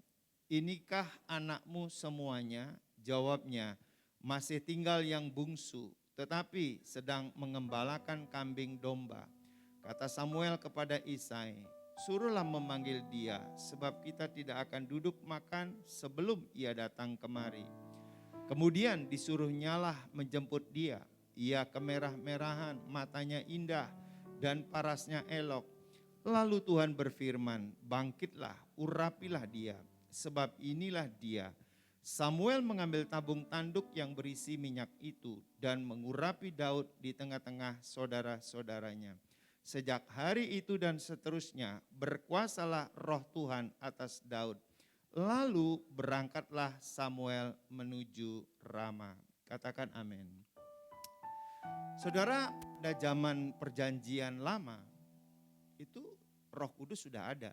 inikah anakmu semuanya? Jawabnya, masih tinggal yang bungsu, tetapi sedang mengembalakan kambing domba. Kata Samuel kepada Isai, suruhlah memanggil dia, sebab kita tidak akan duduk makan sebelum ia datang kemari. Kemudian disuruhnyalah menjemput dia. Ia kemerah-merahan, matanya indah, dan parasnya elok. Lalu Tuhan berfirman, bangkitlah, urapilah dia, sebab inilah dia. Samuel mengambil tabung tanduk yang berisi minyak itu dan mengurapi Daud di tengah-tengah saudara-saudaranya. Sejak hari itu dan seterusnya berkuasalah roh Tuhan atas Daud. Lalu berangkatlah Samuel menuju Rama. Katakan amin. Saudara, pada zaman perjanjian lama itu Roh Kudus sudah ada.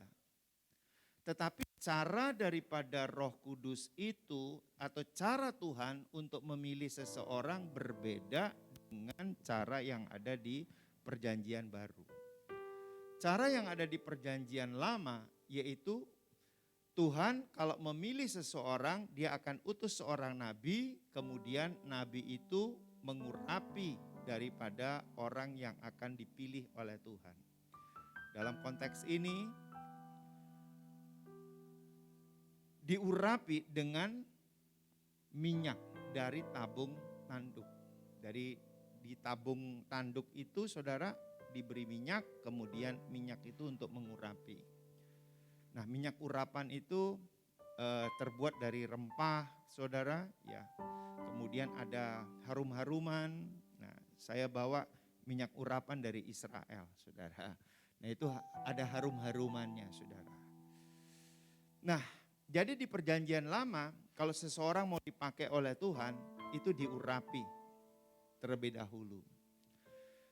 Tetapi cara daripada Roh Kudus itu atau cara Tuhan untuk memilih seseorang berbeda dengan cara yang ada di perjanjian baru. Cara yang ada di perjanjian lama yaitu Tuhan kalau memilih seseorang dia akan utus seorang nabi, kemudian nabi itu mengurapi daripada orang yang akan dipilih oleh Tuhan. Dalam konteks ini diurapi dengan minyak dari tabung tanduk. Dari di tabung tanduk itu saudara diberi minyak, kemudian minyak itu untuk mengurapi. Nah, minyak urapan itu terbuat dari rempah saudara ya. Kemudian ada harum-haruman. Nah, saya bawa minyak urapan dari Israel saudara. Nah, itu ada harum-harumannya saudara. Nah, jadi di perjanjian lama kalau seseorang mau dipakai oleh Tuhan itu diurapi terlebih dahulu.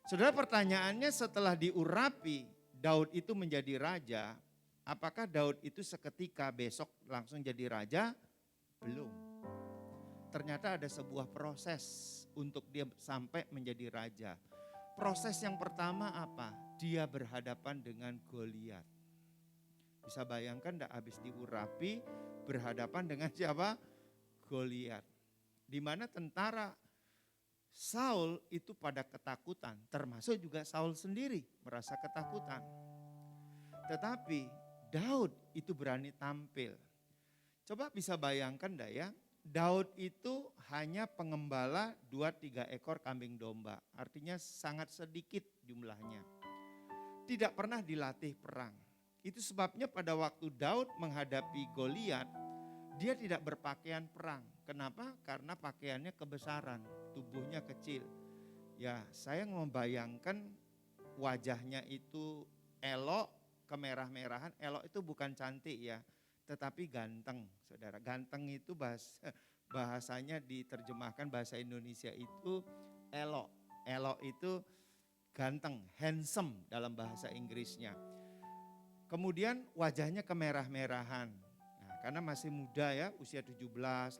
Saudara, pertanyaannya setelah diurapi Daud itu menjadi raja, Apakah Daud itu seketika besok langsung jadi raja? Belum. Ternyata ada sebuah proses untuk dia sampai menjadi raja. Proses yang pertama apa? Dia berhadapan dengan Goliat. Bisa bayangkan enggak, habis diurapi berhadapan dengan siapa? Goliat. Di mana tentara Saul itu pada ketakutan, termasuk juga Saul sendiri merasa ketakutan. Tetapi Daud itu berani tampil. Coba bisa bayangkan enggak ya? Daud itu hanya pengembala 2-3 ekor kambing domba. Artinya sangat sedikit jumlahnya. Tidak pernah dilatih perang. Itu sebabnya pada waktu Daud menghadapi Goliat, dia tidak berpakaian perang. Kenapa? Karena pakaiannya kebesaran, tubuhnya kecil. Ya, saya membayangkan wajahnya itu elok, kemerah-merahan. Elok itu bukan cantik ya, tetapi ganteng, saudara. Ganteng itu bahasanya diterjemahkan bahasa Indonesia itu elok. Elok itu ganteng, handsome dalam bahasa Inggrisnya. Kemudian wajahnya kemerah-merahan. Nah, karena masih muda ya, usia 17,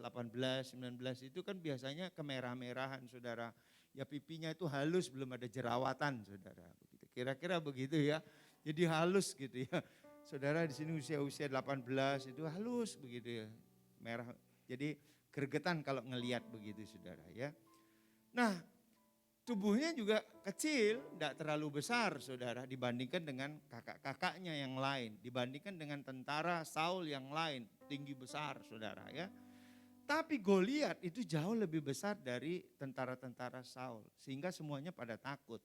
18, 19 itu kan biasanya kemerah-merahan, saudara. Ya pipinya itu halus, belum ada jerawatan, saudara. Kira-kira begitu ya. Jadi halus gitu ya. Saudara di sini usia 18 itu halus begitu ya. Merah. Jadi gregetan kalau ngelihat begitu, saudara ya. Nah, tubuhnya juga kecil, tidak terlalu besar, saudara, dibandingkan dengan kakak-kakaknya yang lain. Dibandingkan dengan tentara Saul yang lain, tinggi besar, saudara ya. Tapi Goliat itu jauh lebih besar dari tentara-tentara Saul. Sehingga semuanya pada takut.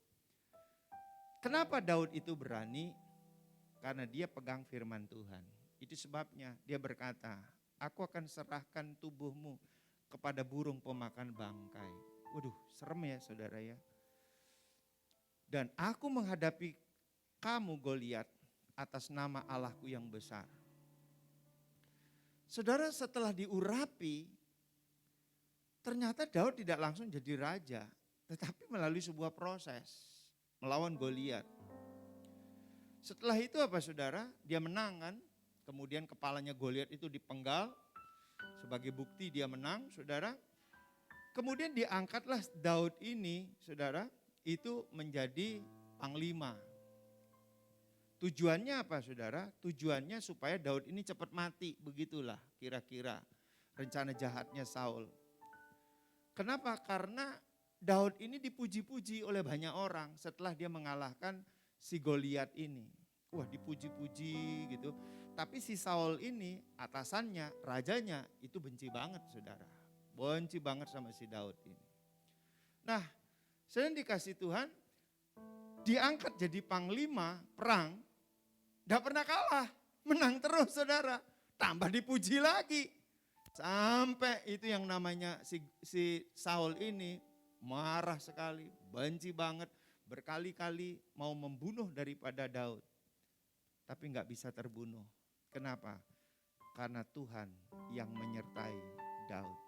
Kenapa Daud itu berani? Karena dia pegang firman Tuhan. Itu sebabnya dia berkata, aku akan serahkan tubuhmu kepada burung pemakan bangkai. Waduh, serem ya saudara ya. Dan aku menghadapi kamu Goliat atas nama Allahku yang besar. Saudara, setelah diurapi, ternyata Daud tidak langsung jadi raja, tetapi melalui sebuah proses melawan Goliat. Setelah itu apa saudara? Dia menang kan? Kemudian kepalanya Goliat itu dipenggal, sebagai bukti dia menang, saudara. Kemudian diangkatlah Daud ini, saudara, itu menjadi panglima. Tujuannya apa saudara? Tujuannya supaya Daud ini cepat mati, begitulah kira-kira rencana jahatnya Saul. Kenapa? Karena Daud ini dipuji-puji oleh banyak orang setelah dia mengalahkan si Goliat ini. Wah, dipuji-puji gitu. Tapi si Saul ini, atasannya, rajanya itu benci banget saudara. Benci banget sama si Daud ini. Nah, saya dikasih Tuhan, diangkat jadi panglima perang, gak pernah kalah, menang terus saudara. Tambah dipuji lagi. Sampai itu yang namanya si Saul ini marah sekali, benci banget, berkali-kali mau membunuh daripada Daud. Tapi gak bisa terbunuh. Kenapa? Karena Tuhan yang menyertai Daud.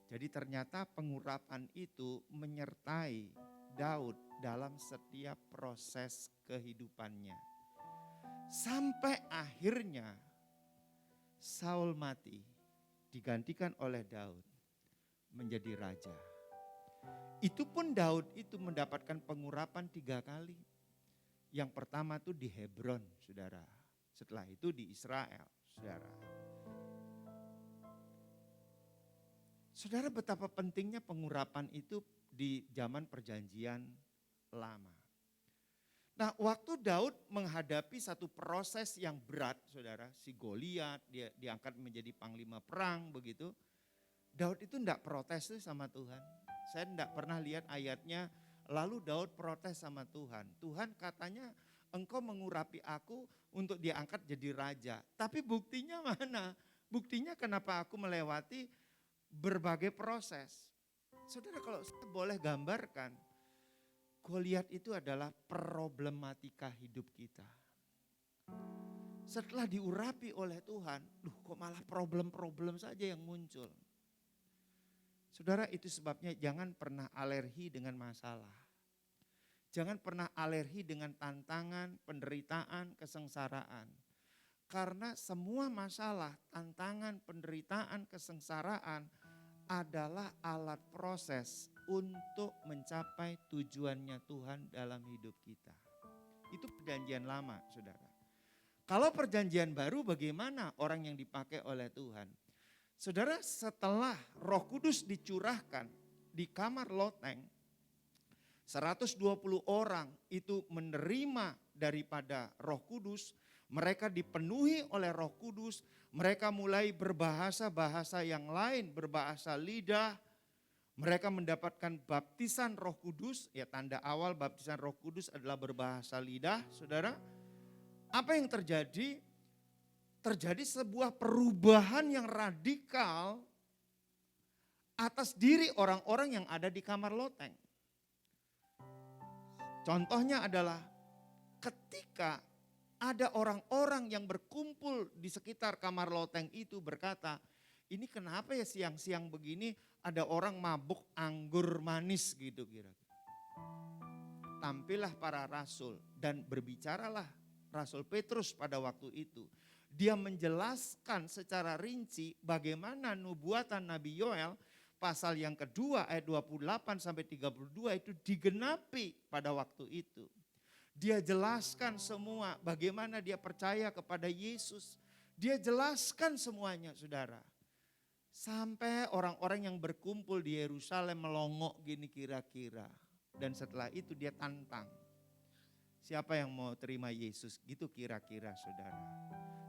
Jadi ternyata pengurapan itu menyertai Daud dalam setiap proses kehidupannya. Sampai akhirnya Saul mati, digantikan oleh Daud menjadi raja. Itu pun Daud itu mendapatkan pengurapan 3 kali. Yang pertama tuh di Hebron, saudara. Setelah itu di Israel, saudara. Saudara, betapa pentingnya pengurapan itu di zaman perjanjian lama. Nah, waktu Daud menghadapi satu proses yang berat, saudara, si Goliat, dia diangkat menjadi panglima perang begitu. Daud itu enggak protes tuh sama Tuhan. Saya enggak pernah lihat ayatnya, lalu Daud protes sama Tuhan. Tuhan katanya, engkau mengurapi aku untuk diangkat jadi raja. Tapi buktinya mana? Buktinya kenapa aku melewati berbagai proses. Saudara, kalau saya boleh gambarkan, Goliat itu adalah problematika hidup kita. Setelah diurapi oleh Tuhan, kok malah problem-problem saja yang muncul. Saudara, itu sebabnya jangan pernah alergi dengan masalah. Jangan pernah alergi dengan tantangan, penderitaan, kesengsaraan. Karena semua masalah, tantangan, penderitaan, kesengsaraan adalah alat proses untuk mencapai tujuannya Tuhan dalam hidup kita. Itu perjanjian lama, saudara. Kalau perjanjian baru bagaimana orang yang dipakai oleh Tuhan? Saudara, setelah Roh Kudus dicurahkan di kamar loteng, 120 orang itu menerima daripada Roh Kudus, mereka dipenuhi oleh Roh Kudus, mereka mulai berbahasa-bahasa yang lain, berbahasa lidah, mereka mendapatkan baptisan Roh Kudus, ya tanda awal baptisan Roh Kudus adalah berbahasa lidah, saudara. Apa yang terjadi? Terjadi sebuah perubahan yang radikal atas diri orang-orang yang ada di kamar loteng. Contohnya adalah ketika ada orang-orang yang berkumpul di sekitar kamar loteng itu berkata, ini kenapa ya siang-siang begini ada orang mabuk anggur manis gitu kira-kira. Tampillah para rasul dan berbicaralah Rasul Petrus pada waktu itu. Dia menjelaskan secara rinci bagaimana nubuatan Nabi Yoel pasal yang kedua ayat 28 sampai 32 itu digenapi pada waktu itu. Dia jelaskan semua bagaimana dia percaya kepada Yesus. Dia jelaskan semuanya, saudara. Sampai orang-orang yang berkumpul di Yerusalem melongok gini kira-kira. Dan setelah itu dia tantang. Siapa yang mau terima Yesus? Gitu kira-kira, saudara.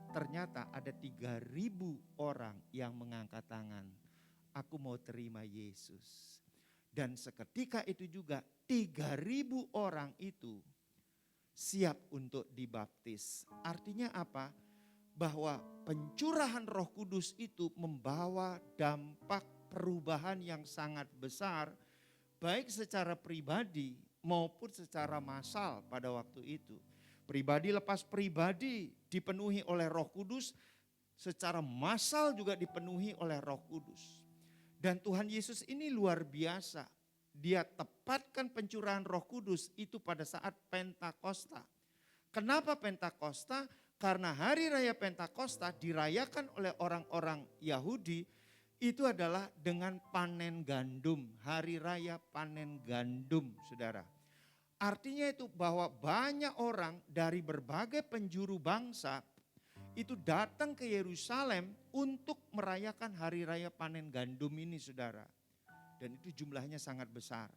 Ternyata ada 3.000 orang yang mengangkat tangan. Aku mau terima Yesus. Dan seketika itu juga 3.000 orang itu siap untuk dibaptis. Artinya apa? Bahwa pencurahan Roh Kudus itu membawa dampak perubahan yang sangat besar, baik secara pribadi maupun secara massal pada waktu itu. Pribadi lepas pribadi dipenuhi oleh Roh Kudus, secara massal juga dipenuhi oleh Roh Kudus. Dan Tuhan Yesus ini luar biasa. Dia tepatkan pencurahan Roh Kudus itu pada saat Pentakosta. Kenapa Pentakosta? Karena hari raya Pentakosta dirayakan oleh orang-orang Yahudi itu adalah dengan panen gandum. Hari raya panen gandum, saudara. Artinya itu bahwa banyak orang dari berbagai penjuru bangsa itu datang ke Yerusalem untuk merayakan hari raya panen gandum ini, saudara. Dan itu jumlahnya sangat besar,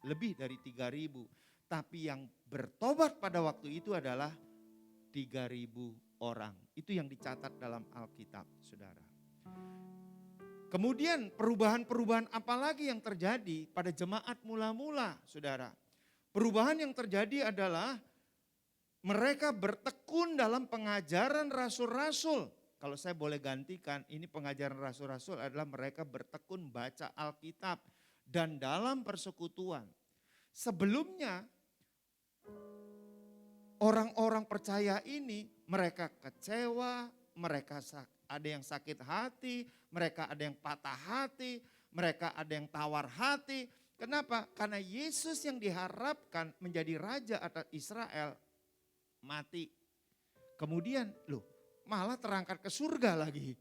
lebih dari 3.000. Tapi yang bertobat pada waktu itu adalah 3.000 orang. Itu yang dicatat dalam Alkitab, saudara. Kemudian perubahan-perubahan apa lagi yang terjadi pada jemaat mula-mula, saudara. Perubahan yang terjadi adalah mereka bertekun dalam pengajaran rasul-rasul. Kalau saya boleh gantikan, ini pengajaran rasul-rasul adalah mereka bertekun baca Alkitab dan dalam persekutuan. Sebelumnya orang-orang percaya ini mereka kecewa, mereka ada yang sakit hati, mereka ada yang patah hati, mereka ada yang tawar hati. Kenapa? Karena Yesus yang diharapkan menjadi raja atas Israel mati. Kemudian malah terangkat ke surga lagi.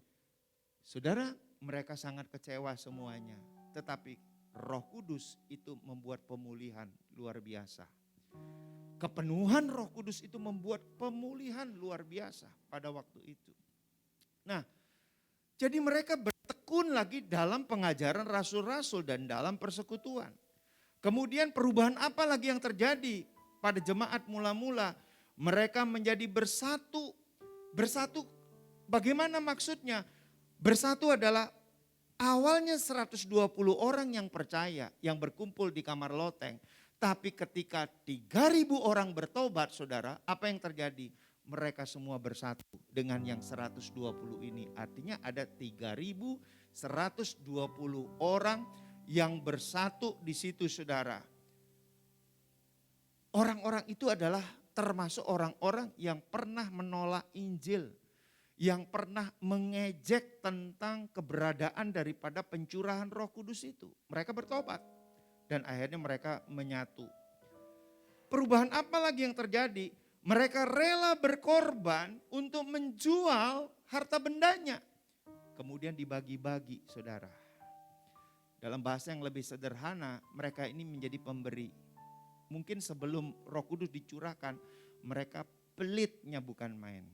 Saudara, mereka sangat kecewa semuanya. Tetapi Roh Kudus itu membuat pemulihan luar biasa. Kepenuhan Roh Kudus itu membuat pemulihan luar biasa pada waktu itu. Nah, jadi mereka bertekun lagi dalam pengajaran rasul-rasul dan dalam persekutuan. Kemudian perubahan apa lagi yang terjadi pada jemaat mula-mula? Mereka menjadi bersatu. Bersatu bagaimana maksudnya? Bersatu adalah awalnya 120 orang yang percaya, yang berkumpul di kamar loteng. Tapi ketika 3.000 orang bertobat, saudara, apa yang terjadi? Mereka semua bersatu dengan yang 120 ini. Artinya ada 3.120 orang yang bersatu di situ, saudara. Orang-orang itu adalah termasuk orang-orang yang pernah menolak Injil, yang pernah mengejek tentang keberadaan daripada pencurahan Roh Kudus itu. Mereka bertobat dan akhirnya mereka menyatu. perubahan apa lagi yang terjadi? Mereka rela berkorban untuk menjual harta bendanya. Kemudian dibagi-bagi, saudara. Dalam bahasa yang lebih sederhana, mereka ini menjadi pemberi. Mungkin sebelum Roh Kudus dicurahkan, mereka pelitnya bukan main.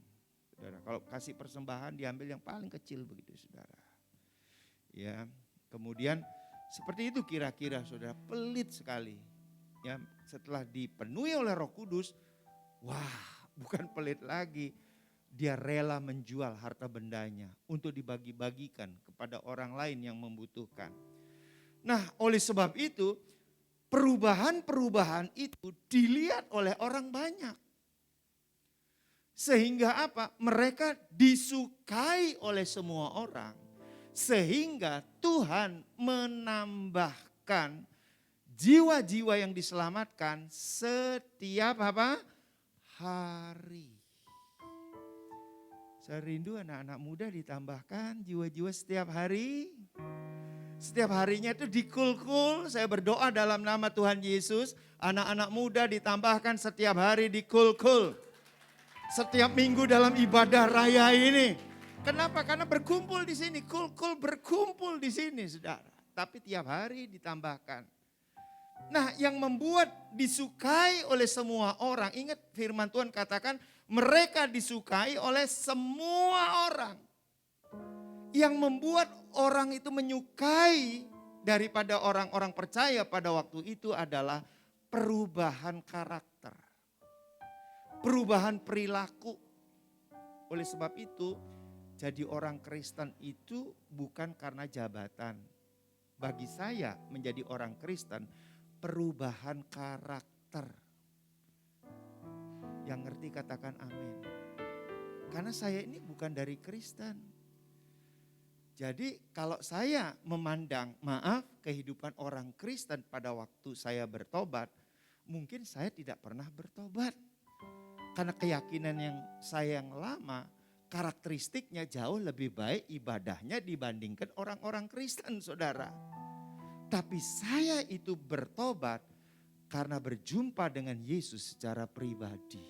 Saudara, kalau kasih persembahan diambil yang paling kecil begitu, saudara. Ya, kemudian seperti itu kira-kira, saudara, pelit sekali. Ya, setelah dipenuhi oleh Roh Kudus, wah, bukan pelit lagi. Dia rela menjual harta bendanya untuk dibagi-bagikan kepada orang lain yang membutuhkan. Nah, oleh sebab itu, perubahan-perubahan itu dilihat oleh orang banyak. Sehingga apa? Mereka disukai oleh semua orang. Sehingga Tuhan menambahkan jiwa-jiwa yang diselamatkan setiap apa? Hari. Saya rindu anak-anak muda ditambahkan jiwa-jiwa setiap hari. Setiap harinya itu dikul-kul. Saya berdoa dalam nama Tuhan Yesus. Anak-anak muda ditambahkan setiap hari dikul-kul. Setiap minggu dalam ibadah raya ini. Kenapa? Karena berkumpul di sini. Kul-kul berkumpul di sini, saudara. Tapi tiap hari ditambahkan. Nah, yang membuat disukai oleh semua orang. Ingat firman Tuhan katakan mereka disukai oleh semua orang. Yang membuat orang itu menyukai daripada orang-orang percaya pada waktu itu adalah perubahan karakter. Perubahan perilaku. Oleh sebab itu, jadi orang Kristen itu bukan karena jabatan. Bagi saya menjadi orang Kristen, perubahan karakter. Yang ngerti katakan amin. Karena saya ini bukan dari Kristen. Jadi kalau saya memandang, kehidupan orang Kristen pada waktu saya bertobat, mungkin saya tidak pernah bertobat. Karena keyakinan yang saya yang lama, karakteristiknya jauh lebih baik ibadahnya dibandingkan orang-orang Kristen, saudara. Tapi saya itu bertobat karena berjumpa dengan Yesus secara pribadi.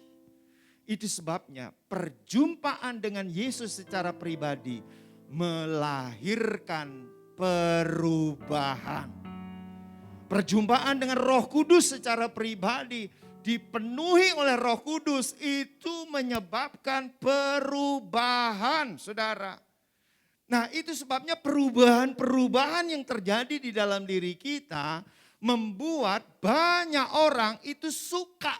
Itu sebabnya perjumpaan dengan Yesus secara pribadi melahirkan perubahan. Perjumpaan dengan Roh Kudus secara pribadi dipenuhi oleh Roh Kudus itu menyebabkan perubahan, saudara. Nah, itu sebabnya perubahan-perubahan yang terjadi di dalam diri kita membuat banyak orang itu suka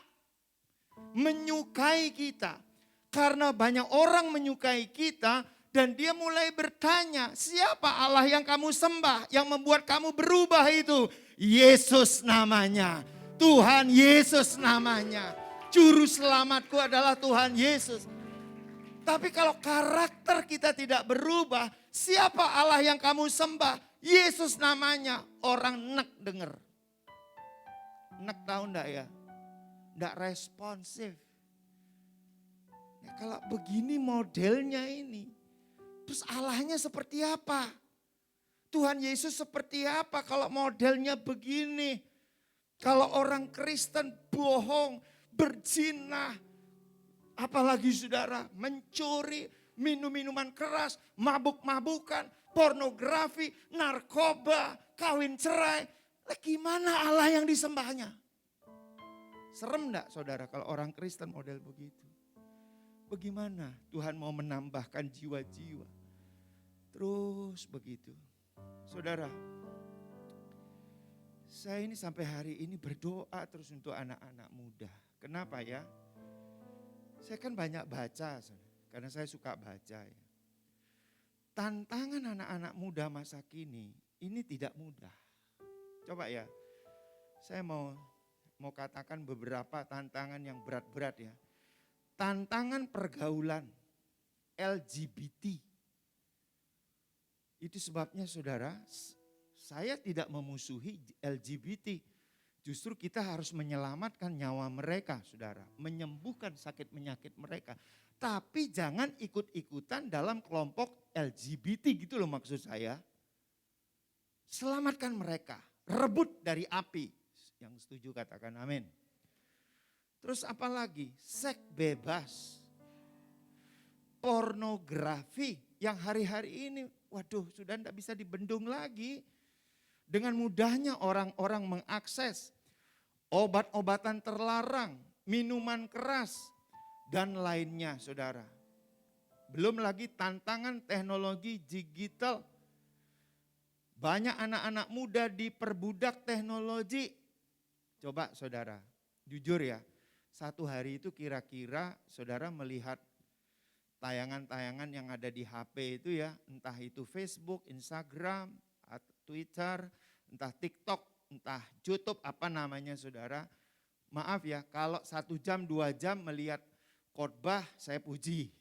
menyukai kita. Karena banyak orang menyukai kita dan dia mulai bertanya, siapa Allah yang kamu sembah, yang membuat kamu berubah itu? Yesus namanya. Tuhan Yesus namanya. Juru selamatku adalah Tuhan Yesus. Tapi kalau karakter kita tidak berubah, siapa Allah yang kamu sembah? Yesus namanya. Orang nek denger. Nek tahu enggak ya? Enggak responsif. Ya, kalau begini modelnya ini, terus Allahnya seperti apa? Tuhan Yesus seperti apa kalau modelnya begini? Kalau orang Kristen bohong, berzina, apalagi saudara, mencuri, minum minuman keras, mabuk-mabukan, pornografi, narkoba, kawin cerai. Gimana Allah yang disembahnya? Serem enggak saudara kalau orang Kristen model begitu? Bagaimana Tuhan mau menambahkan jiwa-jiwa? Terus begitu. Saudara, saya ini sampai hari ini berdoa terus untuk anak-anak muda. Kenapa ya? Saya kan banyak baca, karena saya suka baca ya. Tantangan anak-anak muda masa kini ini tidak mudah. Coba ya, saya mau katakan beberapa tantangan yang berat-berat ya. Tantangan pergaulan LGBT. Itu sebabnya saudara, saya tidak memusuhi LGBT. Justru kita harus menyelamatkan nyawa mereka, saudara. Menyembuhkan sakit penyakit mereka. Tapi jangan ikut-ikutan dalam kelompok LGBT gitu loh maksud saya. Selamatkan mereka. Rebut dari api. Yang setuju katakan amin. Terus apa lagi? Seks bebas. Pornografi yang hari-hari ini, waduh, sudah tidak bisa dibendung lagi. Dengan mudahnya orang-orang mengakses obat-obatan terlarang, minuman keras, dan lainnya, saudara. Belum lagi tantangan teknologi digital. Banyak anak-anak muda diperbudak teknologi. Coba saudara, jujur ya, satu hari itu kira-kira saudara melihat tayangan-tayangan yang ada di HP itu ya, entah itu Facebook, Instagram, atau Twitter, entah TikTok, entah YouTube, apa namanya saudara. Maaf ya, kalau 1 jam, 2 jam melihat khotbah, saya puji.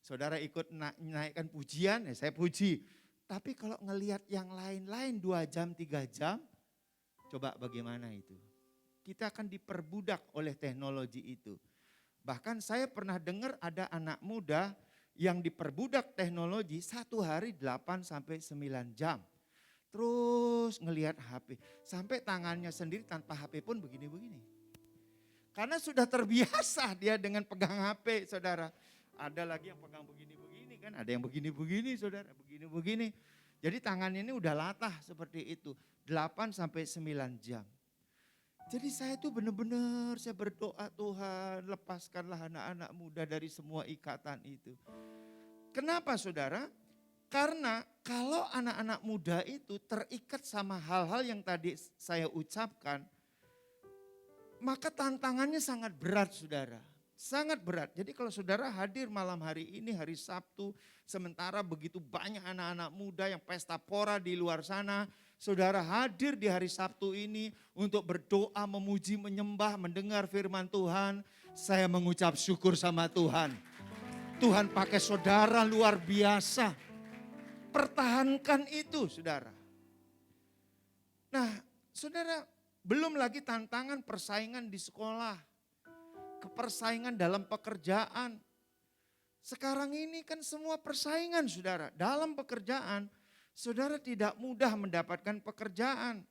Saudara ikut naikkan pujian, ya saya puji. Tapi kalau ngelihat yang lain-lain 2 jam, 3 jam, coba bagaimana itu? Kita akan diperbudak oleh teknologi itu. Bahkan saya pernah dengar ada anak muda yang diperbudak teknologi 1 hari 8 sampai 9 jam. Terus ngelihat HP, sampai tangannya sendiri tanpa HP pun begini-begini. Karena sudah terbiasa dia dengan pegang HP, saudara. Ada lagi yang pegang begini-begini kan, ada yang begini-begini saudara, begini-begini. Jadi tangannya ini udah latah seperti itu, 8 sampai 9 jam. Jadi saya itu benar-benar saya berdoa, Tuhan lepaskanlah anak-anak muda dari semua ikatan itu. Kenapa saudara? Karena kalau anak-anak muda itu terikat sama hal-hal yang tadi saya ucapkan, maka tantangannya sangat berat saudara. Sangat berat. Jadi kalau saudara hadir malam hari ini, hari Sabtu, sementara begitu banyak anak-anak muda yang pesta pora di luar sana, saudara hadir di hari Sabtu ini untuk berdoa, memuji, menyembah, mendengar firman Tuhan. Saya mengucap syukur sama Tuhan. Tuhan pakai saudara luar biasa. Pertahankan itu saudara. Nah saudara, belum lagi tantangan persaingan di sekolah. Persaingan dalam pekerjaan. Sekarang ini kan semua persaingan saudara. Dalam pekerjaan, saudara tidak mudah mendapatkan pekerjaan.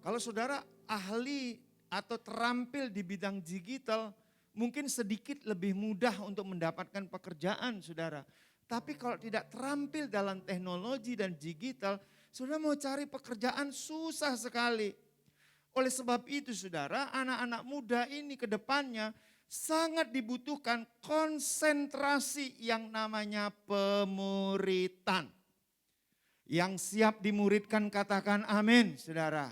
Kalau saudara ahli atau terampil di bidang digital, mungkin sedikit lebih mudah untuk mendapatkan pekerjaan saudara. Tapi kalau tidak terampil dalam teknologi dan digital, saudara mau cari pekerjaan susah sekali. Oleh sebab itu saudara, anak-anak muda ini ke depannya sangat dibutuhkan konsentrasi yang namanya pemuritan. Yang siap dimuridkan katakan amin saudara.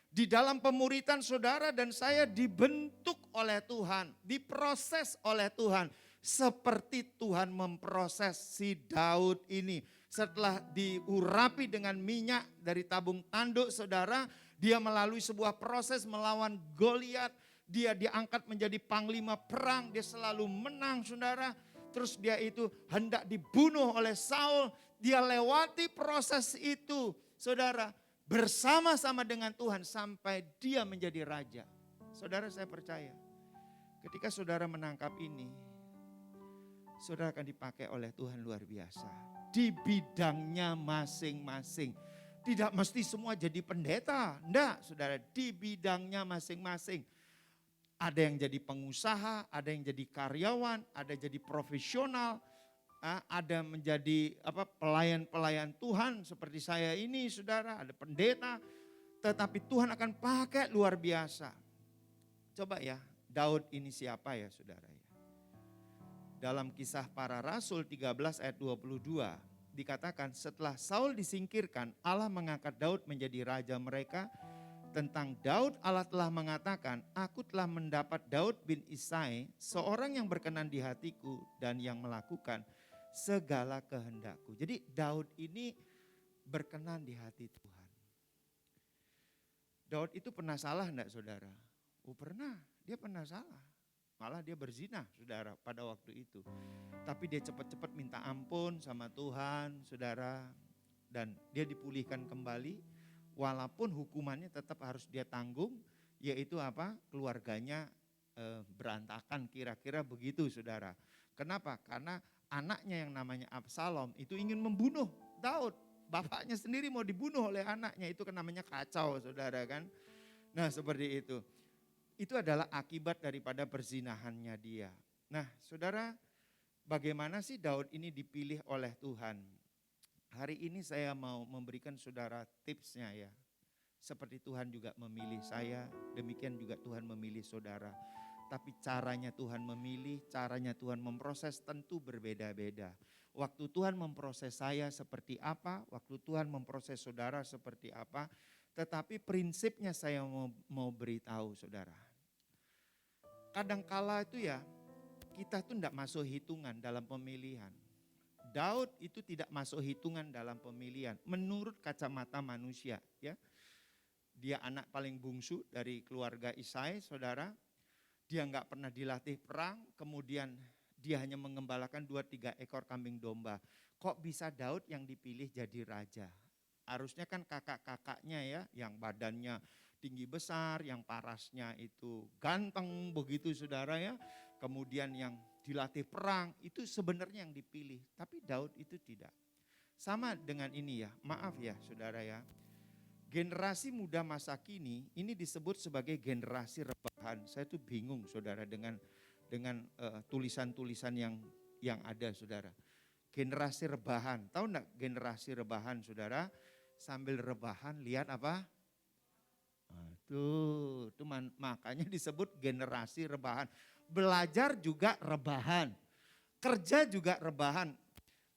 Di dalam pemuritan saudara dan saya dibentuk oleh Tuhan, diproses oleh Tuhan. Seperti Tuhan memproses si Daud ini. Setelah diurapi dengan minyak dari tabung tanduk saudara, dia melalui sebuah proses melawan Goliat. Dia diangkat menjadi panglima perang, dia selalu menang saudara. Terus dia itu hendak dibunuh oleh Saul. Dia lewati proses itu saudara, bersama-sama dengan Tuhan sampai dia menjadi raja. Saudara saya percaya ketika saudara menangkap ini, saudara akan dipakai oleh Tuhan luar biasa. Di bidangnya masing-masing. Tidak mesti semua jadi pendeta, enggak saudara, di bidangnya masing-masing. Ada yang jadi pengusaha, ada yang jadi karyawan, ada jadi profesional, ada menjadi pelayan-pelayan Tuhan seperti saya ini saudara, ada pendeta. Tetapi Tuhan akan pakai luar biasa. Coba ya, Daud ini siapa ya saudara ya? Dalam Kisah Para Rasul 13 ayat 22. Dikatakan setelah Saul disingkirkan, Allah mengangkat Daud menjadi raja mereka. Tentang Daud Allah telah mengatakan, aku telah mendapat Daud bin Isai, seorang yang berkenan di hatiku dan yang melakukan segala kehendakku. Jadi Daud ini berkenan di hati Tuhan. Daud itu pernah salah enggak saudara? Oh pernah, dia pernah salah. Malah dia berzina saudara pada waktu itu. Tapi dia cepat-cepat minta ampun sama Tuhan saudara. Dan dia dipulihkan kembali. Walaupun hukumannya tetap harus dia tanggung. Yaitu apa? Keluarganya berantakan kira-kira begitu saudara. Kenapa? Karena anaknya yang namanya Absalom itu ingin membunuh Daud. Bapaknya sendiri mau dibunuh oleh anaknya. Itu kan namanya kacau saudara kan. Nah seperti itu. itu adalah akibat daripada perzinahannya dia. Nah, saudara, bagaimana sih Daud ini dipilih oleh Tuhan? Hari ini saya mau memberikan saudara tipsnya ya. Seperti Tuhan juga memilih saya, demikian juga Tuhan memilih saudara. Tapi caranya Tuhan memilih, caranya Tuhan memproses tentu berbeda-beda. Waktu Tuhan memproses saya seperti apa, waktu Tuhan memproses saudara seperti apa. Tetapi prinsipnya saya mau beritahu saudara. Kadangkala itu ya, kita tuh tidak masuk hitungan dalam pemilihan. Daud itu tidak masuk hitungan dalam pemilihan menurut kacamata manusia ya. Dia anak paling bungsu dari keluarga Isai, saudara. Dia nggak pernah dilatih perang, kemudian dia hanya mengembalakan 2-3 ekor kambing domba. Kok bisa Daud yang dipilih jadi raja? Harusnya kan kakak-kakaknya ya, yang badannya tinggi besar, yang parasnya itu ganteng begitu saudara ya. Kemudian yang dilatih perang, itu sebenarnya yang dipilih. Tapi Daud itu tidak. Sama dengan ini ya, maaf ya saudara ya. Generasi muda masa kini ini disebut sebagai generasi rebahan. Saya tuh bingung saudara dengan tulisan-tulisan yang ada saudara. Generasi rebahan, tahu enggak generasi rebahan saudara? Sambil rebahan lihat apa? Tuh makanya disebut generasi rebahan. Belajar juga rebahan, kerja juga rebahan.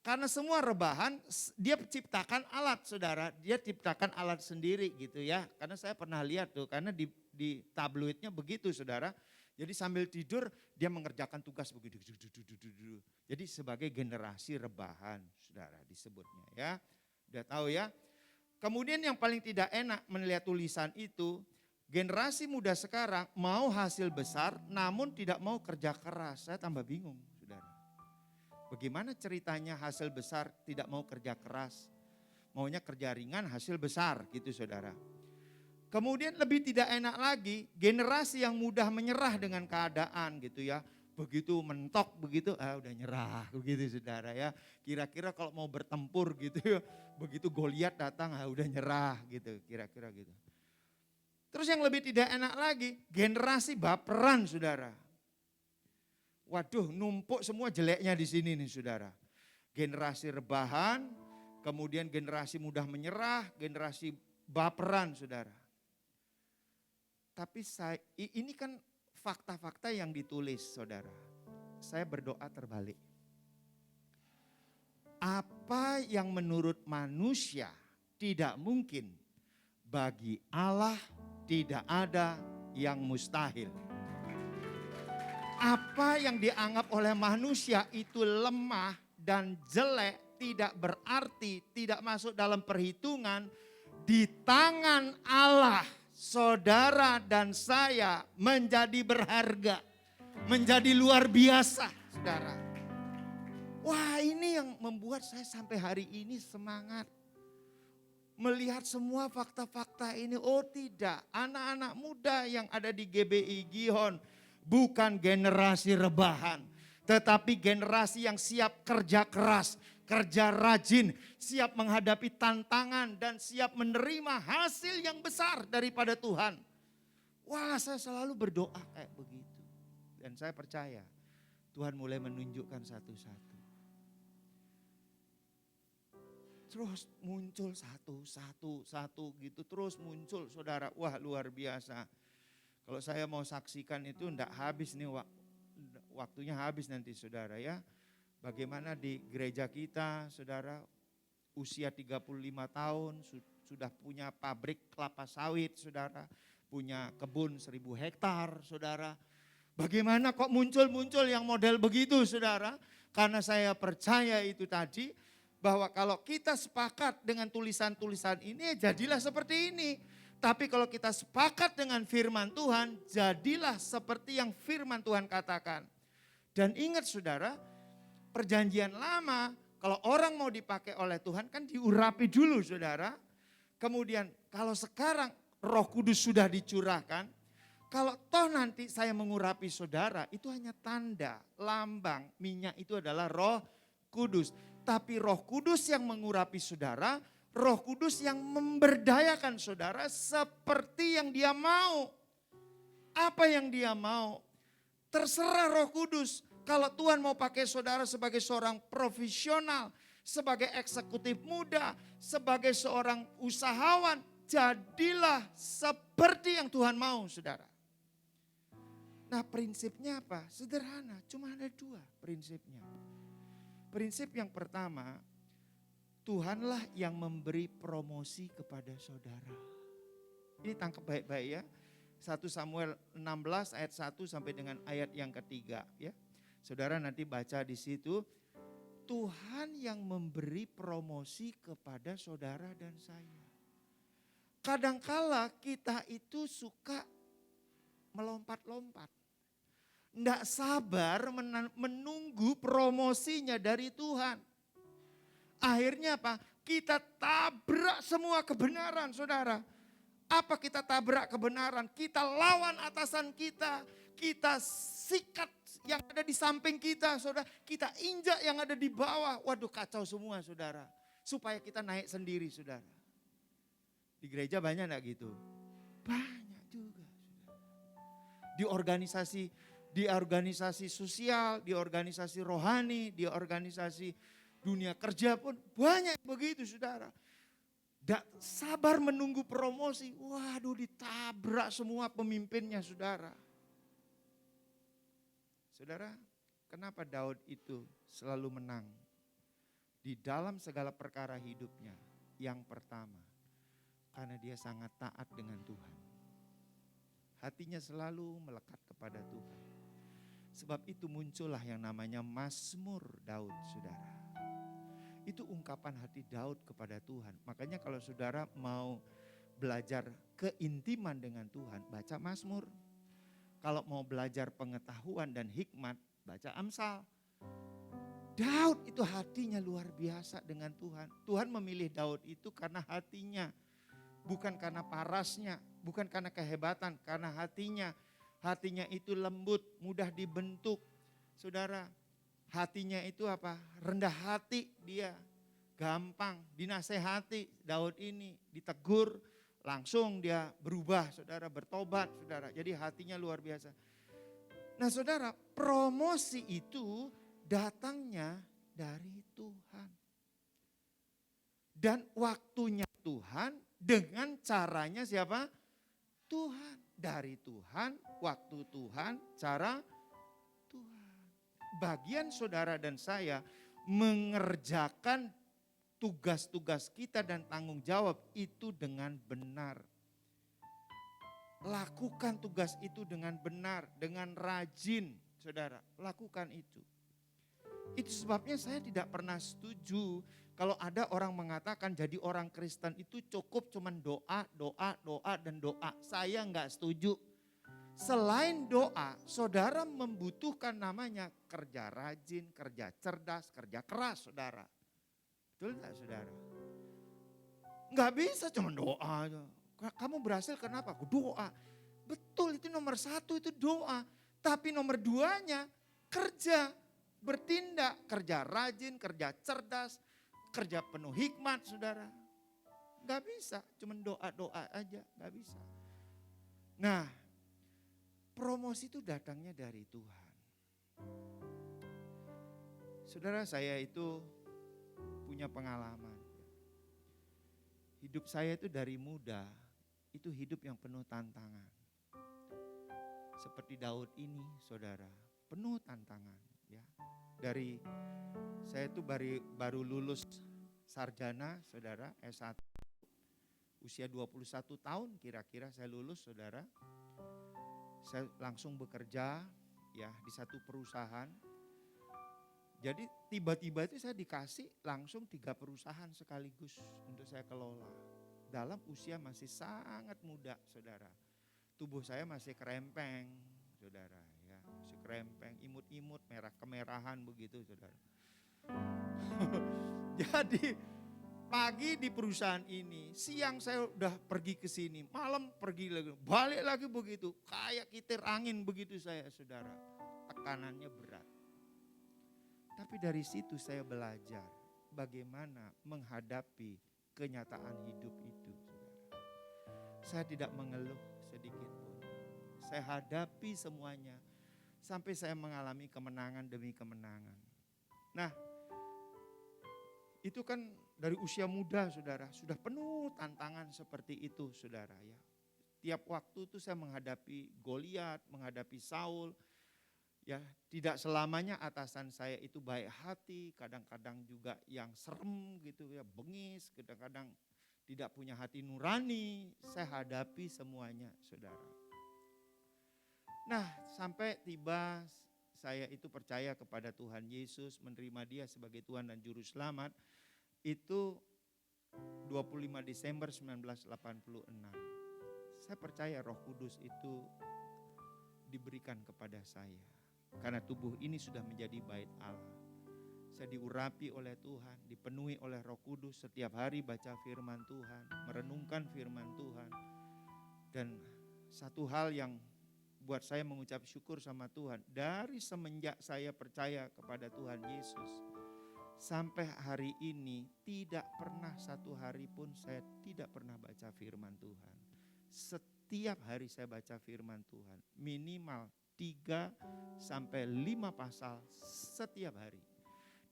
Karena semua rebahan, dia ciptakan alat saudara, dia ciptakan alat sendiri gitu ya. Karena saya pernah lihat tuh, karena di tabloidnya begitu saudara. Jadi sambil tidur dia mengerjakan tugas begitu. Jadi sebagai generasi rebahan saudara disebutnya ya. Udah tahu ya. Kemudian yang paling tidak enak melihat tulisan itu, generasi muda sekarang mau hasil besar namun tidak mau kerja keras. Saya tambah bingung saudara. Bagaimana ceritanya hasil besar tidak mau kerja keras? Maunya kerja ringan hasil besar gitu saudara. Kemudian lebih tidak enak lagi generasi yang mudah menyerah dengan keadaan gitu ya. Begitu mentok begitu udah nyerah begitu saudara ya. Kira-kira kalau mau bertempur gitu ya. Begitu Goliat datang udah nyerah gitu kira-kira gitu. Terus yang lebih tidak enak lagi generasi baperan saudara. Waduh, numpuk semua jeleknya di sini nih saudara. Generasi rebahan, kemudian generasi mudah menyerah, generasi baperan saudara. Tapi ini kan fakta-fakta yang ditulis saudara. Saya berdoa terbalik. Apa yang menurut manusia tidak mungkin, bagi Allah tidak ada yang mustahil. Apa yang dianggap oleh manusia itu lemah dan jelek, tidak berarti, tidak masuk dalam perhitungan, di tangan Allah, saudara dan saya menjadi berharga, menjadi luar biasa, saudara. Wah, ini yang membuat saya sampai hari ini semangat. Melihat semua fakta-fakta ini, oh tidak, anak-anak muda yang ada di GBI Gihon, bukan generasi rebahan, tetapi generasi yang siap kerja keras, kerja rajin, siap menghadapi tantangan dan siap menerima hasil yang besar daripada Tuhan. Wah, saya selalu berdoa kayak begitu. Dan saya percaya Tuhan mulai menunjukkan satu-satu. Terus muncul satu gitu, terus muncul saudara. Wah, luar biasa. Kalau saya mau saksikan itu enggak habis nih, waktunya habis nanti saudara ya. Bagaimana di gereja kita saudara, usia 35 tahun sudah punya pabrik kelapa sawit saudara. Punya kebun 1000 hektar saudara. Bagaimana kok muncul yang model begitu saudara. Karena saya percaya itu tadi, bahwa kalau kita sepakat dengan tulisan-tulisan ini, jadilah seperti ini. Tapi kalau kita sepakat dengan firman Tuhan, jadilah seperti yang firman Tuhan katakan. Dan ingat saudara, perjanjian lama, kalau orang mau dipakai oleh Tuhan kan diurapi dulu saudara. Kemudian kalau sekarang Roh Kudus sudah dicurahkan, kalau toh nanti saya mengurapi saudara, itu hanya tanda, lambang, minyak itu adalah Roh Kudus. Tapi Roh Kudus yang mengurapi saudara, Roh Kudus yang memberdayakan saudara seperti yang Dia mau. apa yang dia mau. Terserah Roh Kudus. Kalau Tuhan mau pakai saudara sebagai seorang profesional, sebagai eksekutif muda, sebagai seorang usahawan, jadilah seperti yang Tuhan mau, saudara. Nah, prinsipnya apa? Sederhana, cuma ada 2 prinsipnya. Prinsip yang pertama, Tuhanlah yang memberi promosi kepada saudara. Ini tangkap baik-baik ya. 1 Samuel 16 ayat 1 sampai dengan ayat yang ketiga ya. Saudara nanti baca di situ, Tuhan yang memberi promosi kepada saudara dan saya. Kadangkala kita itu suka melompat-lompat. Tidak sabar menunggu promosinya dari Tuhan. Akhirnya apa? Kita tabrak semua kebenaran, saudara. Apa kita tabrak kebenaran? Kita lawan atasan kita. Kita sikat yang ada di samping kita, saudara. Kita injak yang ada di bawah. Waduh, kacau semua, saudara. Supaya kita naik sendiri, saudara. Di gereja banyak enggak gitu? Banyak juga, saudara. Di organisasi sosial, di organisasi rohani, di organisasi dunia kerja pun banyak begitu, saudara. Tidak sabar menunggu promosi. Waduh, ditabrak semua pemimpinnya, saudara. Saudara, kenapa Daud itu selalu menang? Di dalam segala perkara hidupnya. Yang pertama, karena dia sangat taat dengan Tuhan. Hatinya selalu melekat kepada Tuhan. Sebab itu muncullah yang namanya Mazmur Daud, saudara. Itu ungkapan hati Daud kepada Tuhan. Makanya kalau saudara mau belajar keintiman dengan Tuhan, baca Mazmur. Kalau mau belajar pengetahuan dan hikmat, baca Amsal. Daud itu hatinya luar biasa dengan Tuhan. Tuhan memilih Daud itu karena hatinya. Bukan karena parasnya, bukan karena kehebatan, karena hatinya. Hatinya itu lembut, mudah dibentuk. Saudara, hatinya itu apa? Rendah hati dia. Gampang dinasehati. Daud ini ditegur, langsung dia berubah, saudara, bertobat, saudara. Jadi hatinya luar biasa. Nah, saudara, promosi itu datangnya dari Tuhan. Dan waktunya Tuhan dengan caranya siapa? Tuhan. Dari Tuhan, waktu Tuhan, cara Tuhan. Bagian saudara dan saya mengerjakan tugas-tugas kita dan tanggung jawab itu dengan benar. Lakukan tugas itu dengan benar, dengan rajin, saudara. Lakukan itu. Itu sebabnya saya tidak pernah setuju kalau ada orang mengatakan jadi orang Kristen itu cukup cuman doa, dan doa. Saya enggak setuju. Selain doa, saudara membutuhkan namanya kerja rajin, kerja cerdas, kerja keras, saudara. Betul enggak, saudara? Enggak bisa cuma doa. Kamu berhasil kenapa? Doa. Betul, itu nomor 1 itu doa. Tapi nomor 2-nya kerja, bertindak, kerja rajin, kerja cerdas, kerja penuh hikmat, saudara. Gak bisa, cuma doa-doa aja, gak bisa. Nah, promosi itu datangnya dari Tuhan. Saudara, saya itu punya pengalaman. Hidup saya itu dari muda, itu hidup yang penuh tantangan. Seperti Daud ini, saudara, penuh tantangan. Ya, dari saya itu baru lulus sarjana, saudara, S1. Usia 21 tahun kira-kira saya lulus, saudara. Saya langsung bekerja ya di satu perusahaan. Jadi tiba-tiba itu saya dikasih langsung 3 perusahaan sekaligus untuk saya kelola. Dalam usia masih sangat muda, saudara. Tubuh saya masih kerempeng, saudara. Ya, masih kerempeng, imut-imut, merah kemerahan begitu, saudara. Jadi pagi di perusahaan ini, siang saya udah pergi ke sini, malam pergi lagi, balik lagi begitu. Kayak kitir angin begitu saya, saudara. Tekanannya berat. Tapi dari situ saya belajar bagaimana menghadapi kenyataan hidup itu, saudara. Saya tidak mengeluh sedikit pun. Saya hadapi semuanya. Sampai saya mengalami kemenangan demi kemenangan. Nah, itu kan dari usia muda saudara, sudah penuh tantangan seperti itu saudara ya. Tiap waktu itu saya menghadapi Goliat, menghadapi Saul. Ya, tidak selamanya atasan saya itu baik hati, kadang-kadang juga yang serem gitu ya, bengis, kadang-kadang tidak punya hati nurani. Saya hadapi semuanya saudara. Nah, sampai tiba saya itu percaya kepada Tuhan Yesus, menerima Dia sebagai Tuhan dan Juru Selamat, itu 25 Desember 1986. Saya percaya Roh Kudus itu diberikan kepada saya. Karena tubuh ini sudah menjadi bait Allah. Saya diurapi oleh Tuhan, dipenuhi oleh Roh Kudus, setiap hari baca firman Tuhan, merenungkan firman Tuhan. Dan satu hal yang buat saya mengucap syukur sama Tuhan, dari semenjak saya percaya kepada Tuhan Yesus, sampai hari ini tidak pernah satu hari pun saya tidak pernah baca firman Tuhan. Setiap hari saya baca firman Tuhan, minimal 3 sampai 5 pasal setiap hari.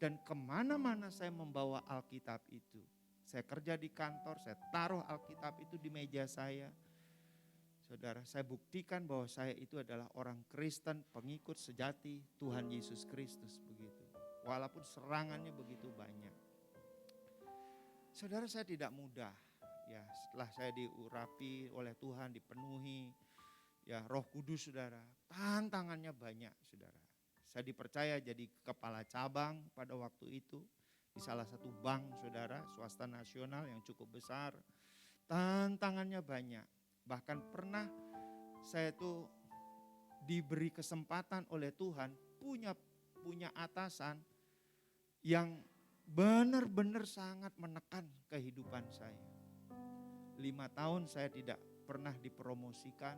Dan kemana-mana saya membawa Alkitab itu. Saya kerja di kantor, saya taruh Alkitab itu di meja saya. Saudara, saya buktikan bahwa saya itu adalah orang Kristen, pengikut sejati Tuhan Yesus Kristus begitu. Walaupun serangannya begitu banyak. Saudara, saya tidak mudah. Ya, setelah saya diurapi oleh Tuhan, dipenuhi ya Roh Kudus saudara, tantangannya banyak saudara. Saya dipercaya jadi kepala cabang pada waktu itu di salah satu bank saudara, swasta nasional yang cukup besar. Tantangannya banyak. Bahkan pernah saya tuh diberi kesempatan oleh Tuhan punya atasan yang benar-benar sangat menekan kehidupan saya. 5 tahun saya tidak pernah dipromosikan.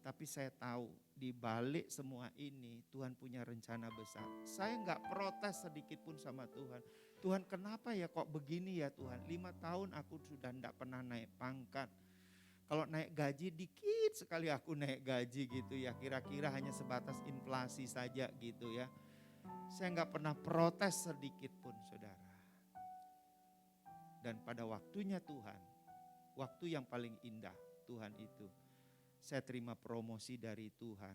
Tapi saya tahu di balik semua ini Tuhan punya rencana besar. Saya enggak protes sedikit pun sama Tuhan. Tuhan, kenapa ya kok begini ya Tuhan? 5 tahun aku sudah enggak pernah naik pangkat. Kalau naik gaji dikit sekali aku naik gaji gitu ya. Kira-kira hanya sebatas inflasi saja gitu ya. Saya enggak pernah protes sedikit pun saudara. Dan pada waktunya Tuhan, waktu yang paling indah Tuhan itu, saya terima promosi dari Tuhan.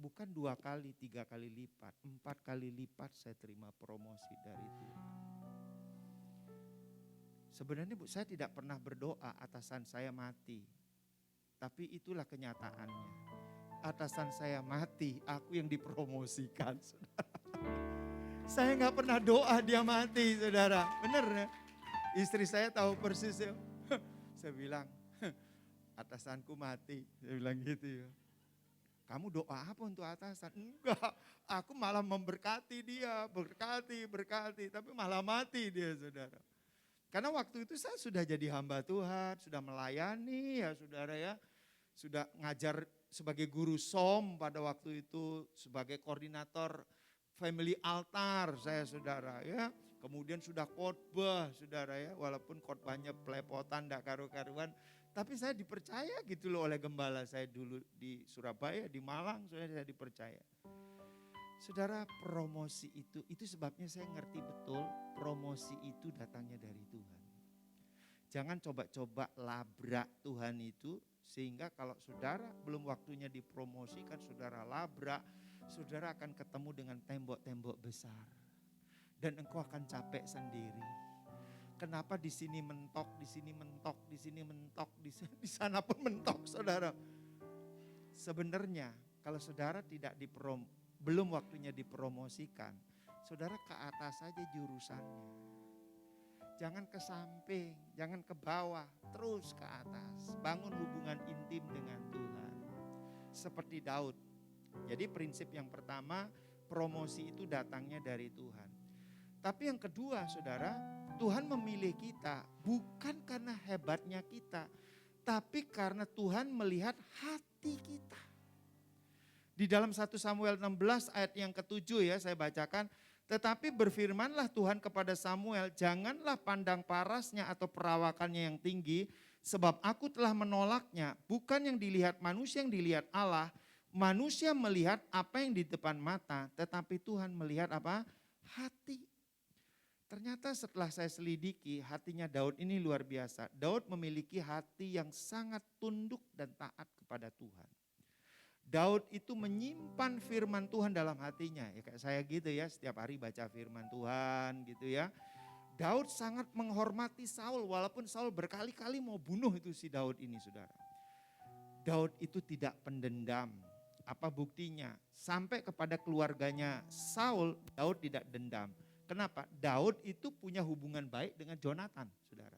Bukan 2 kali, 3 kali lipat, 4 kali lipat saya terima promosi dari Tuhan. Sebenarnya saya tidak pernah berdoa atasan saya mati. Tapi itulah kenyataannya. Atasan saya mati, aku yang dipromosikan. Saudara. Saya gak pernah doa dia mati saudara. Benar ya? Istri saya tahu persis ya. Saya bilang, atasanku mati, saya bilang gitu ya. Kamu doa apa untuk atasan? Enggak, aku malah memberkati dia, berkati, tapi malah mati dia saudara. Karena waktu itu saya sudah jadi hamba Tuhan, sudah melayani ya saudara ya. Sudah ngajar sebagai guru SOM pada waktu itu, sebagai koordinator family altar saya saudara ya. Kemudian sudah khotbah saudara ya, walaupun khotbahnya pelepotan, enggak karu-karuan. Tapi saya dipercaya gitu loh oleh gembala saya dulu di Surabaya, di Malang, saya dipercaya. Saudara, promosi itu sebabnya saya ngerti betul promosi itu datangnya dari Tuhan. Jangan coba-coba labrak Tuhan itu, sehingga kalau saudara belum waktunya dipromosikan, saudara labrak, saudara akan ketemu dengan tembok-tembok besar. Dan engkau akan capek sendiri. Kenapa di sini mentok, di sini mentok, di sini mentok, di sana pun mentok saudara. Sebenarnya kalau saudara belum waktunya dipromosikan, saudara ke atas saja jurusannya. Jangan ke samping, jangan ke bawah, terus ke atas. Bangun hubungan intim dengan Tuhan. Seperti Daud. Jadi prinsip yang pertama, promosi itu datangnya dari Tuhan. Tapi yang kedua saudara, Tuhan memilih kita bukan karena hebatnya kita, tapi karena Tuhan melihat hati kita. Di dalam 1 Samuel 16 ayat yang ke-7 ya saya bacakan. Tetapi berfirmanlah Tuhan kepada Samuel, janganlah pandang parasnya atau perawakannya yang tinggi, Sebab aku telah menolaknya, bukan yang dilihat manusia yang dilihat Allah. Manusia melihat apa yang di depan mata, tetapi Tuhan melihat apa? Hati. Ternyata setelah saya selidiki, hatinya Daud ini luar biasa. Daud memiliki hati yang sangat tunduk dan taat kepada Tuhan. Daud itu menyimpan firman Tuhan dalam hatinya. Ya kayak saya gitu ya, setiap hari baca firman Tuhan gitu ya. Daud sangat menghormati Saul, walaupun Saul berkali-kali mau bunuh itu si Daud ini, saudara. Daud itu tidak pendendam. Apa buktinya? Sampai kepada keluarganya Saul, Daud tidak dendam. Kenapa? Daud itu punya hubungan baik dengan Jonathan, saudara.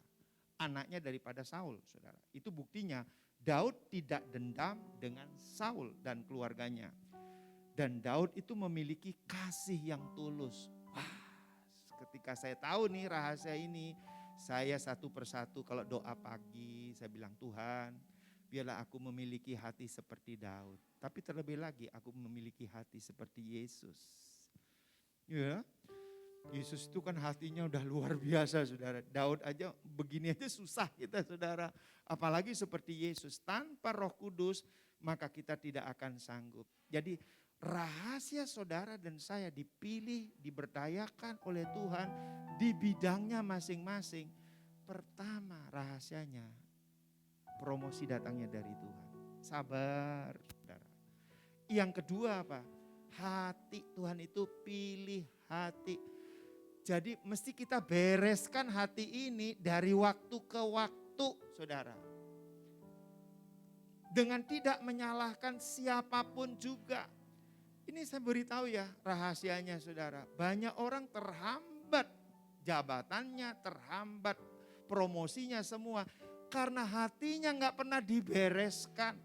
Anaknya daripada Saul, saudara. Itu buktinya Daud tidak dendam dengan Saul dan keluarganya. Dan Daud itu memiliki kasih yang tulus. Wah, ketika saya tahu nih rahasia ini, saya satu persatu kalau doa pagi, saya bilang Tuhan, biarlah aku memiliki hati seperti Daud. Tapi terlebih lagi aku memiliki hati seperti Yesus. Ya, Yesus itu kan hatinya udah luar biasa, saudara. Daud aja begini aja susah kita, saudara. Apalagi seperti Yesus, tanpa Roh Kudus maka kita tidak akan sanggup. Jadi rahasia saudara dan saya dipilih, diberdayakan oleh Tuhan di bidangnya masing-masing. Pertama rahasianya, promosi datangnya dari Tuhan. Sabar, saudara. Yang kedua apa? Hati. Tuhan itu pilih hati. Jadi mesti kita bereskan hati ini dari waktu ke waktu, saudara. Dengan tidak menyalahkan siapapun juga. Ini saya beritahu ya rahasianya, saudara. Banyak orang terhambat jabatannya, terhambat promosinya semua. Karena hatinya gak pernah dibereskan.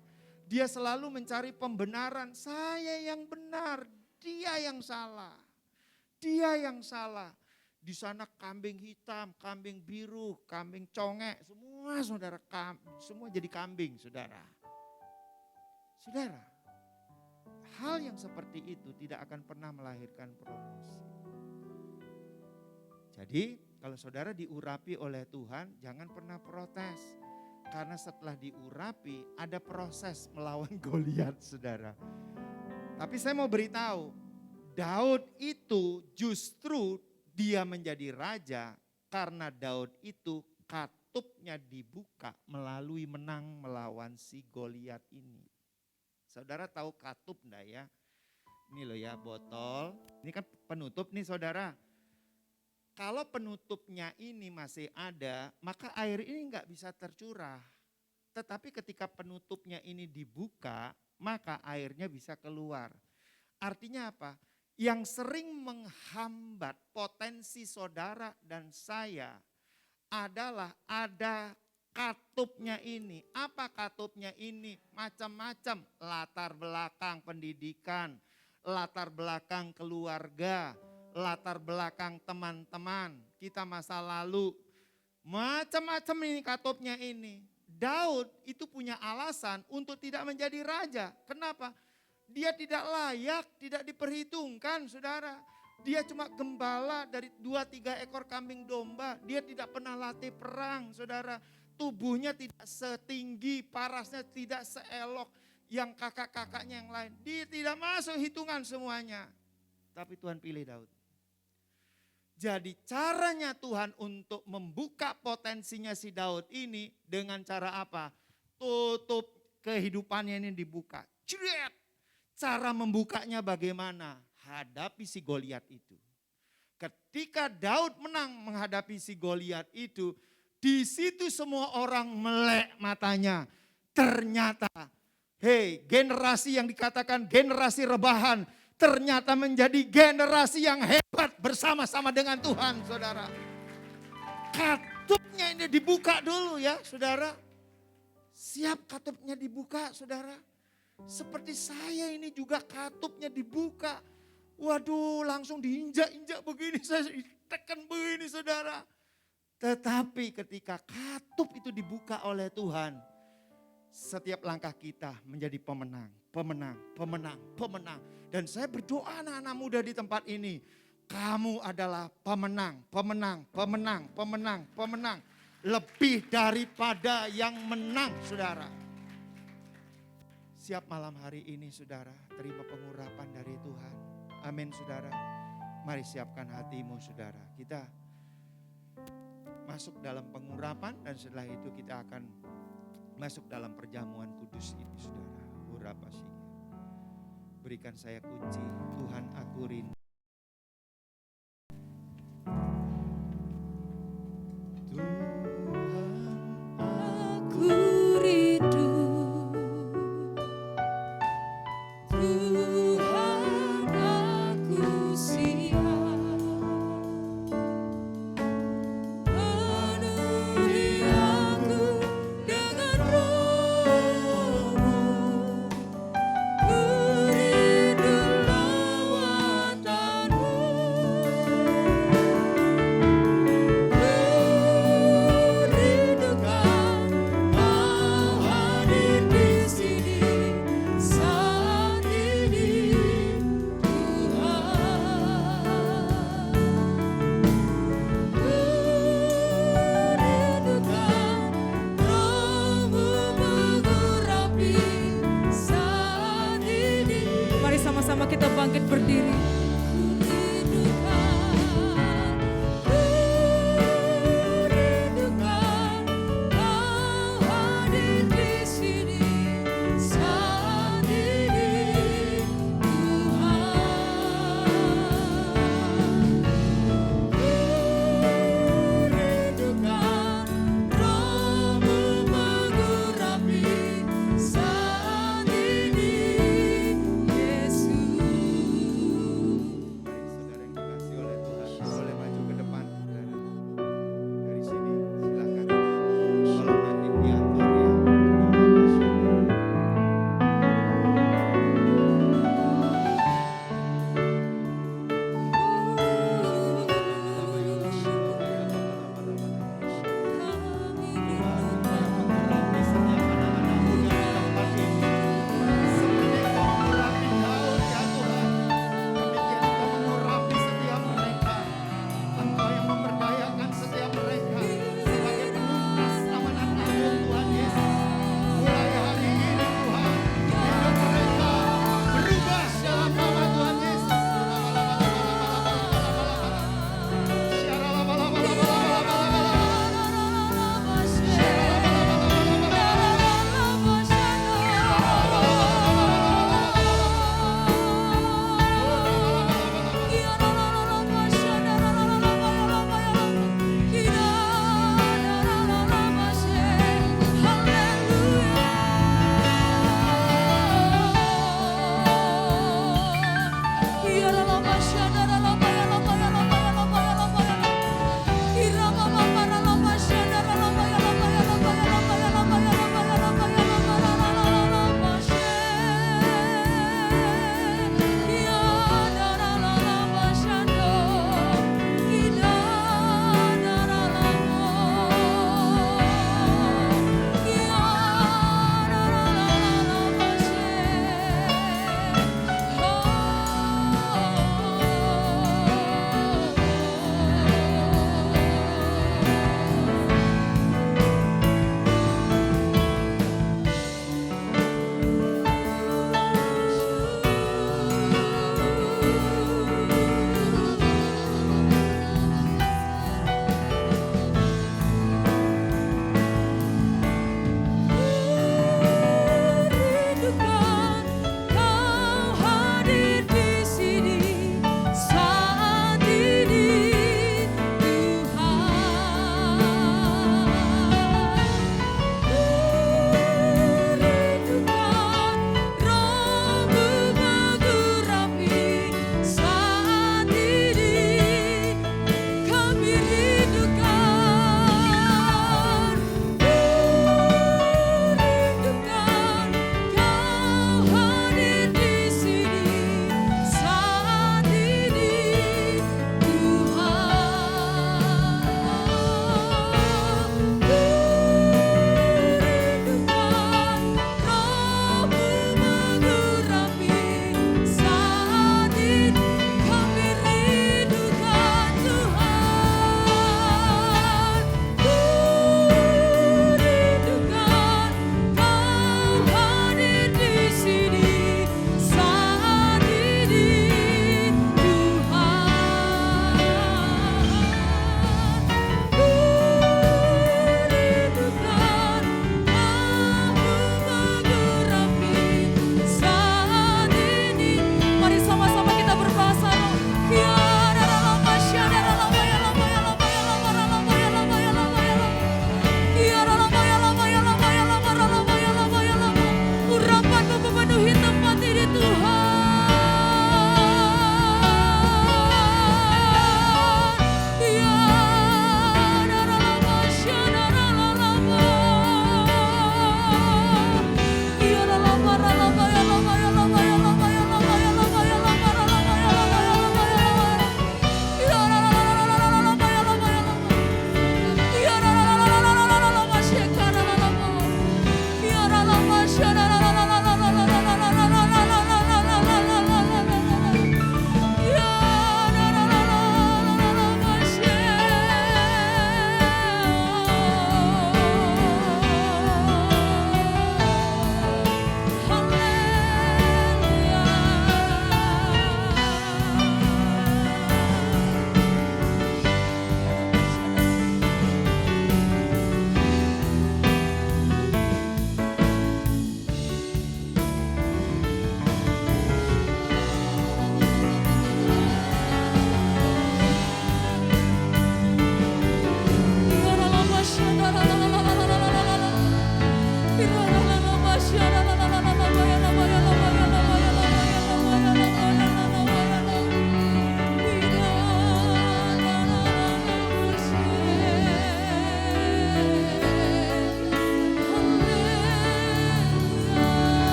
Dia selalu mencari pembenaran. Saya yang benar, dia yang salah. Dia yang salah. Di sana kambing hitam, kambing biru, kambing congek, semua saudara, semua jadi kambing, saudara. Saudara, hal yang seperti itu tidak akan pernah melahirkan promosi. Jadi kalau saudara diurapi oleh Tuhan, jangan pernah protes. Karena setelah diurapi ada proses melawan Goliat, saudara. Tapi saya mau beritahu, Daud itu justru dia menjadi raja karena Daud itu katupnya dibuka melalui menang melawan si Goliat ini. Saudara tahu katup enggak ya? Ini loh ya botol, ini kan penutup nih saudara. Kalau penutupnya ini masih ada, maka air ini enggak bisa tercurah. Tetapi ketika penutupnya ini dibuka, maka airnya bisa keluar. Artinya apa? Yang sering menghambat potensi saudara dan saya adalah ada katupnya ini. Apa katupnya ini? Macam-macam latar belakang pendidikan, latar belakang keluarga, latar belakang teman-teman, kita masa lalu. Macam-macam ini katupnya ini. Daud itu punya alasan untuk tidak menjadi raja. Kenapa? Dia tidak layak, tidak diperhitungkan, saudara. Dia cuma gembala dari 2-3 ekor kambing domba. Dia tidak pernah latih perang, saudara. Tubuhnya tidak setinggi, parasnya tidak seelok yang kakak-kakaknya yang lain. Dia tidak masuk hitungan semuanya. Tapi Tuhan pilih Daud. Jadi caranya Tuhan untuk membuka potensinya si Daud ini dengan cara apa? Tutup kehidupannya ini dibuka. Cret! Cara membukanya bagaimana? Hadapi si Goliat itu. Ketika Daud menang menghadapi si Goliat itu, di situ semua orang melek matanya. Ternyata, generasi yang dikatakan generasi rebahan, ternyata menjadi generasi yang hebat bersama-sama dengan Tuhan, saudara. Katupnya ini dibuka dulu ya, saudara. Siap katupnya dibuka, saudara. Seperti saya ini juga katupnya dibuka. Waduh, langsung diinjak-injak begini, saya tekan begini, saudara. Tetapi ketika katup itu dibuka oleh Tuhan, setiap langkah kita menjadi pemenang, pemenang, pemenang, pemenang. Dan saya berdoa anak-anak muda di tempat ini, kamu adalah pemenang, pemenang, pemenang, pemenang, pemenang. lebih daripada yang menang, saudara. Siap malam hari ini, saudara, terima pengurapan dari Tuhan. Amin, saudara. Mari siapkan hatimu, saudara. Kita masuk dalam pengurapan dan setelah itu kita akan masuk dalam perjamuan kudus ini, saudara. Urapasi. Berikan saya kunci, Tuhan aku rindu. Sama-sama kita bangkit berdiri. Yesus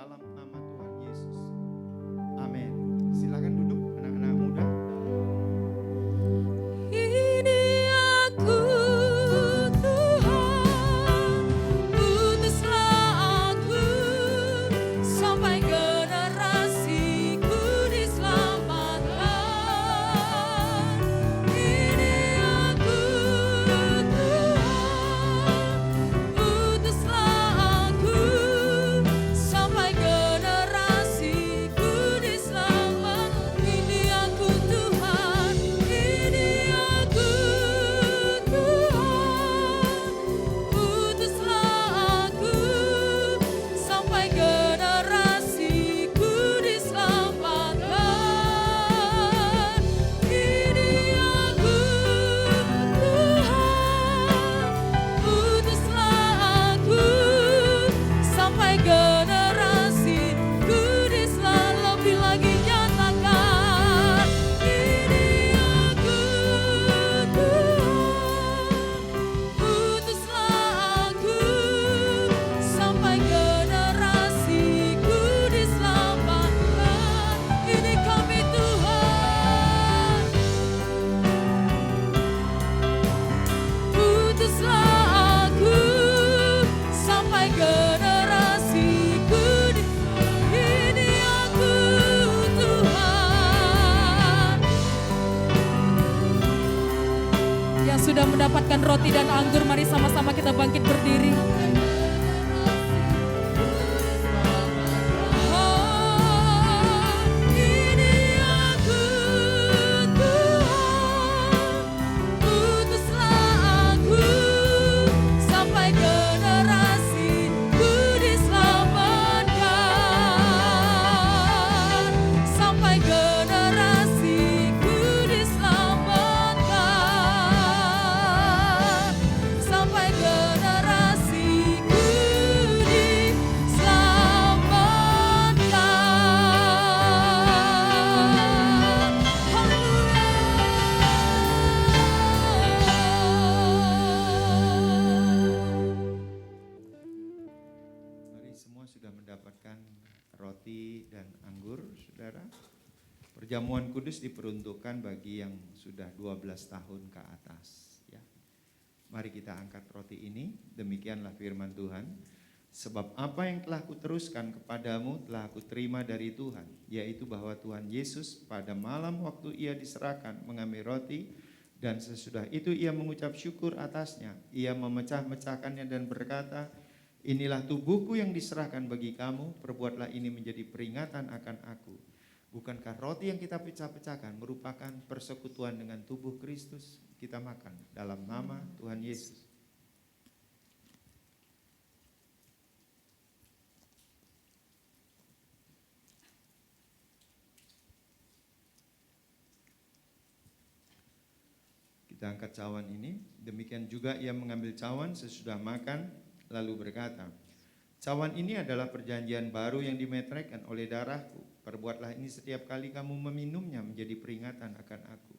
dalam nama Tuhan Yesus. Amin. Silakan duduk anak-anak muda. Ini aku Tuhan, utuslah aku sampai generasiku diselamatkan. Ini aku Tuhan, utuslah aku sampai generasiku diselamatkan. Ini aku Tuhan, ini aku Tuhan, utuslah aku sampai generasiku diselamatkan. Ini aku Tuhan, utuslah aku sampai generasiku diselamatkan. Lebih lagi nyatakan, ini aku Tuhan, utuslah aku sampai generasiku diselamatkan. Ini kami Tuhan, utuslah aku sampai generasiku ini aku Tuhan. Yang sudah mendapatkan roti dan anggur, mari sama-sama kita bangkit berdiri. Ini aku Tuhan, utuslah aku sampai generasiku diselamatkan, sampai generasiku diselamatkan, sampai generasiku diselamatkan. Mari semua sudah mendapatkan roti dan anggur, saudara. Perjamuan kudus diperuntukkan bagi yang sudah 12 tahun ke atas. Ya. Mari kita angkat roti ini, demikianlah firman Tuhan. Sebab apa yang telah kuteruskan kepadamu telah aku terima dari Tuhan, yaitu bahwa Tuhan Yesus pada malam waktu ia diserahkan mengambil roti, dan sesudah itu ia mengucap syukur atasnya. Ia memecah-mecahkannya dan berkata, inilah tubuhku yang diserahkan bagi kamu, perbuatlah ini menjadi peringatan akan aku. Bukankah roti yang kita pecah-pecahkan merupakan persekutuan dengan tubuh Kristus? Kita makan dalam nama Tuhan Yesus. Kita angkat cawan ini. Demikian juga ia mengambil cawan sesudah makan, lalu berkata, cawan ini adalah perjanjian baru yang dimeteraikan oleh darahku. Perbuatlah ini setiap kali kamu meminumnya menjadi peringatan akan aku.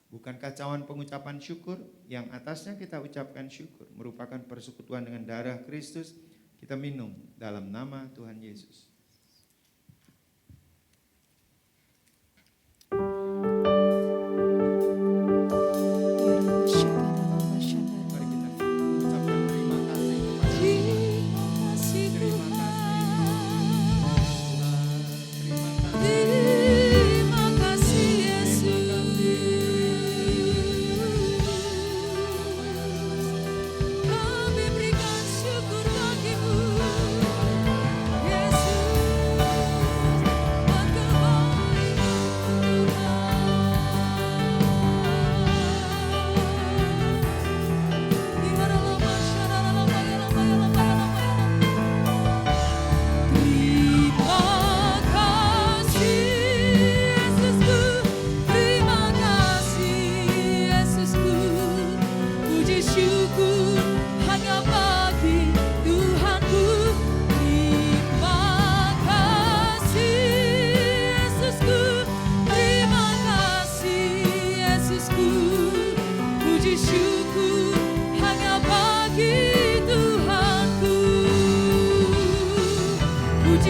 Bukankah cawan pengucapan syukur yang atasnya kita ucapkan syukur merupakan persekutuan dengan darah Kristus? Kita minum dalam nama Tuhan Yesus. Mari kita ucapkan terima kasih kepada Tuhan. Terima kasih. Terima kasih Yesus, kami berikan syukur bagimu Yesus.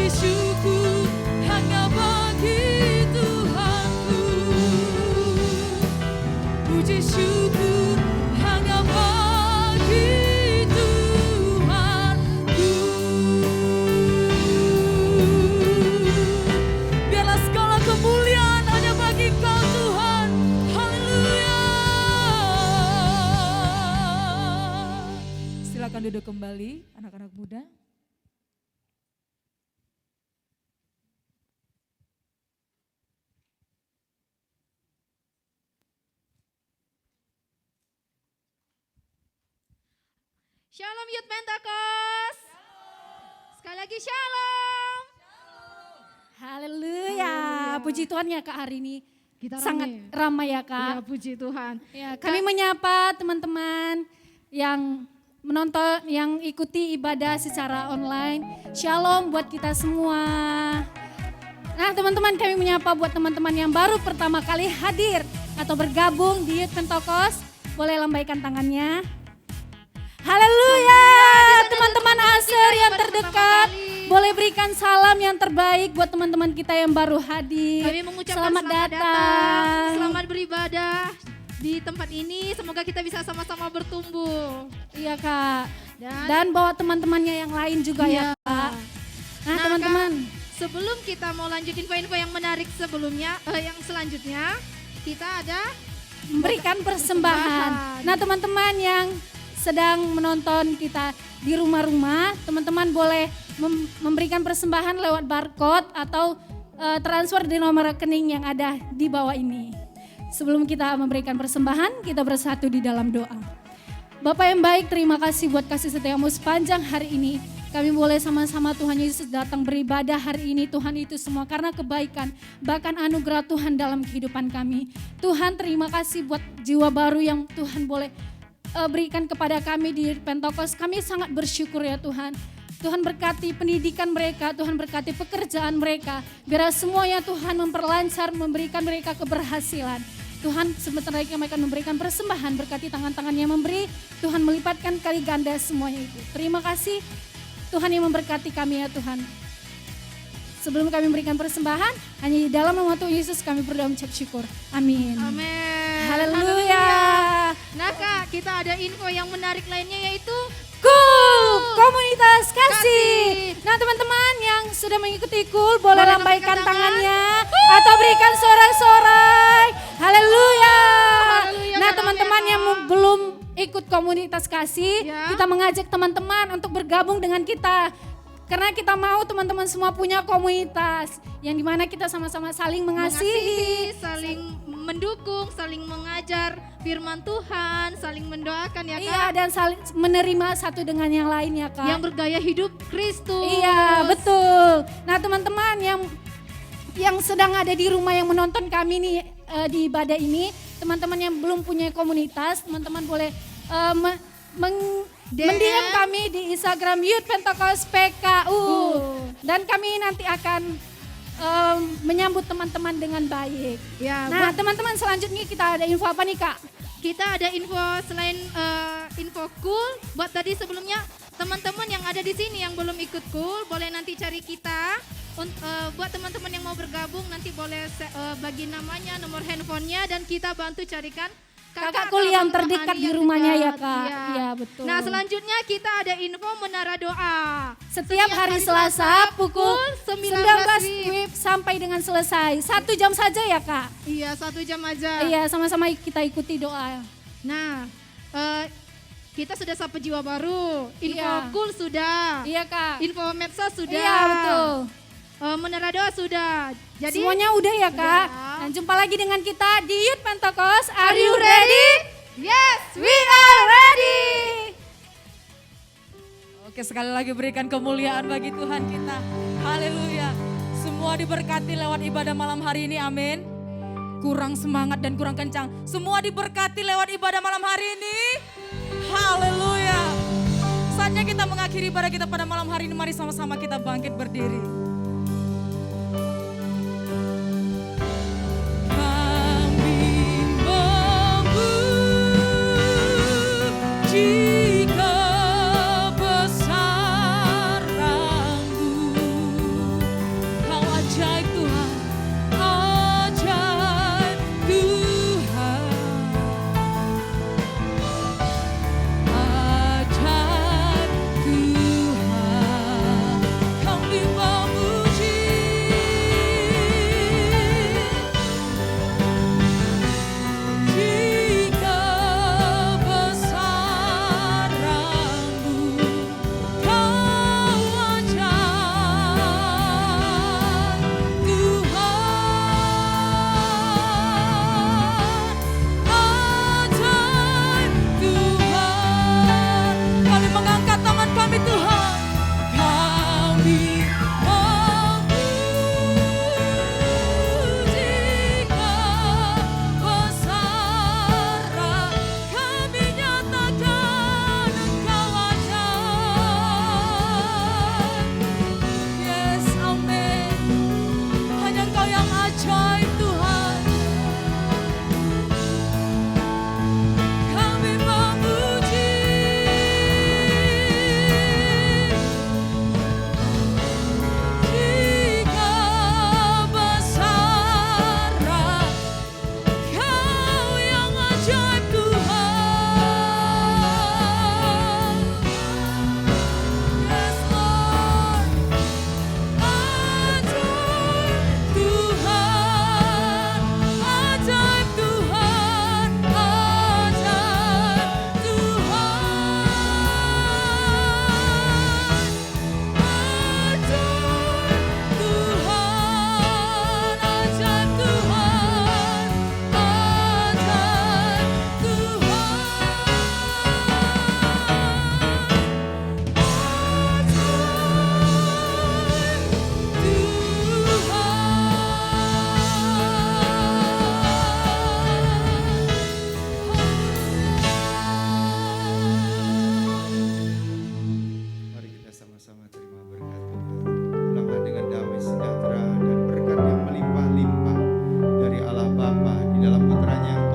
Puji syukur hanya bagi Tuhanku. Puji syukur hanya bagi Tuhanku. Biarlah segala kemuliaan hanya bagi Kau Tuhan. Haleluya. Silakan duduk kembali anak-anak muda. Shalom Youth Pentecost. Sekali lagi shalom. Haleluya. Puji Tuhan ya Kak, hari ini Kita sangat ramai. ramai ya Ya, Kak. puji Tuhan. Ya, kami menyapa teman-teman yang menonton, yang ikuti ibadah secara online. Shalom buat kita semua. Nah teman-teman, kami menyapa buat teman-teman yang baru pertama kali hadir atau bergabung di Youth Pentecost. Boleh lambaikan tangannya. Haleluya, teman-teman Aser yang terdekat, boleh berikan salam yang terbaik buat teman-teman kita yang baru hadir. Kami mengucapkan Selamat datang. Selamat beribadah di tempat ini. Semoga kita bisa sama-sama bertumbuh. Iya Kak, dan bawa teman-temannya yang lain juga ya Kak. Nah Nah, teman-teman, Sebelum kita mau lanjut info-info yang menarik sebelumnya, yang selanjutnya kita ada memberikan persembahan. Nah teman-teman yang sedang menonton kita di rumah-rumah, teman-teman boleh memberikan persembahan lewat barcode atau transfer di nomor rekening yang ada di bawah ini. Sebelum kita memberikan persembahan, kita bersatu di dalam doa. Bapak yang baik, terima kasih buat kasih setiamu sepanjang hari ini. Kami boleh sama-sama Tuhan Yesus datang beribadah hari ini, Tuhan, itu semua karena kebaikan, bahkan anugerah Tuhan dalam kehidupan kami. Tuhan, terima kasih buat jiwa baru yang Tuhan boleh berikan kepada kami di Pentecost. Kami sangat bersyukur ya Tuhan. Tuhan berkati pendidikan mereka, Tuhan berkati pekerjaan mereka. Biar semuanya Tuhan memperlancar, memberikan mereka keberhasilan. Tuhan, sebentar lagi kami akan memberikan persembahan, berkati tangan-tangan yang memberi, Tuhan melipatkan kali ganda semuanya itu. Terima kasih Tuhan yang memberkati kami ya Tuhan. Sebelum kami memberikan persembahan, hanya di dalam nama Tuhan Yesus kami berdoa mengucap syukur. Amin. Amin. Haleluya. Nah Kak, kita ada info yang menarik lainnya yaitu Cool Komunitas Kasih. Nah teman-teman yang sudah mengikuti Cool boleh lambaikan tangannya atau berikan sorak-sorai. Haleluya. Haleluya, Nah Kak, teman-teman amin, yang Kak. belum ikut Komunitas Kasih, Ya. kita mengajak teman-teman untuk bergabung dengan kita. Karena kita mau teman-teman semua punya komunitas yang dimana kita sama-sama saling mengasihi. saling mendukung, saling mengajar firman Tuhan, saling mendoakan ya Kak. Iya, dan saling menerima satu dengan yang lain ya Kak. Yang bergaya hidup Kristus. Iya, betul. Nah teman-teman yang sedang ada di rumah yang menonton kami nih di ibadah ini, teman-teman yang belum punya komunitas, teman-teman boleh mendiam kami di Instagram Youth Pentecost PKU. Dan kami nanti akan menyambut teman-teman dengan baik. Ya, Nah teman-teman selanjutnya kita ada info apa nih Kak? kita ada info selain info cool. Buat tadi sebelumnya teman-teman yang ada di sini yang belum ikut cool, boleh nanti cari kita. Buat teman-teman yang mau bergabung nanti boleh bagi namanya, nomor handphonenya dan kita bantu carikan Kakak Cool yang terdekat di rumahnya ya Kak. Iya. Iya betul. Nah selanjutnya kita ada info Menara Doa. Setiap hari Selasa pukul 19 WIB sampai dengan selesai. 1 jam saja ya Kak? Iya 1 jam aja. Iya sama-sama kita ikuti doa. Nah kita sudah sapa jiwa baru. Info Iya. cool sudah. Iya Kak. Info medsos sudah. Iya betul. Menara Doa sudah. Jadi Semuanya udah ya Kak. Sudah. Dan jumpa lagi dengan kita di Youth Pentecost. Are you ready? yes. We are ready. Oke, sekali lagi berikan kemuliaan bagi Tuhan kita. Haleluya. Semua diberkati lewat ibadah malam hari ini, amin. Kurang semangat dan kurang kencang. Semua diberkati lewat ibadah malam hari ini. Haleluya. Saatnya kita mengakhiri ibadah kita pada malam hari ini. Mari sama-sama kita bangkit berdiri. Jika besaranmu dalam putranya.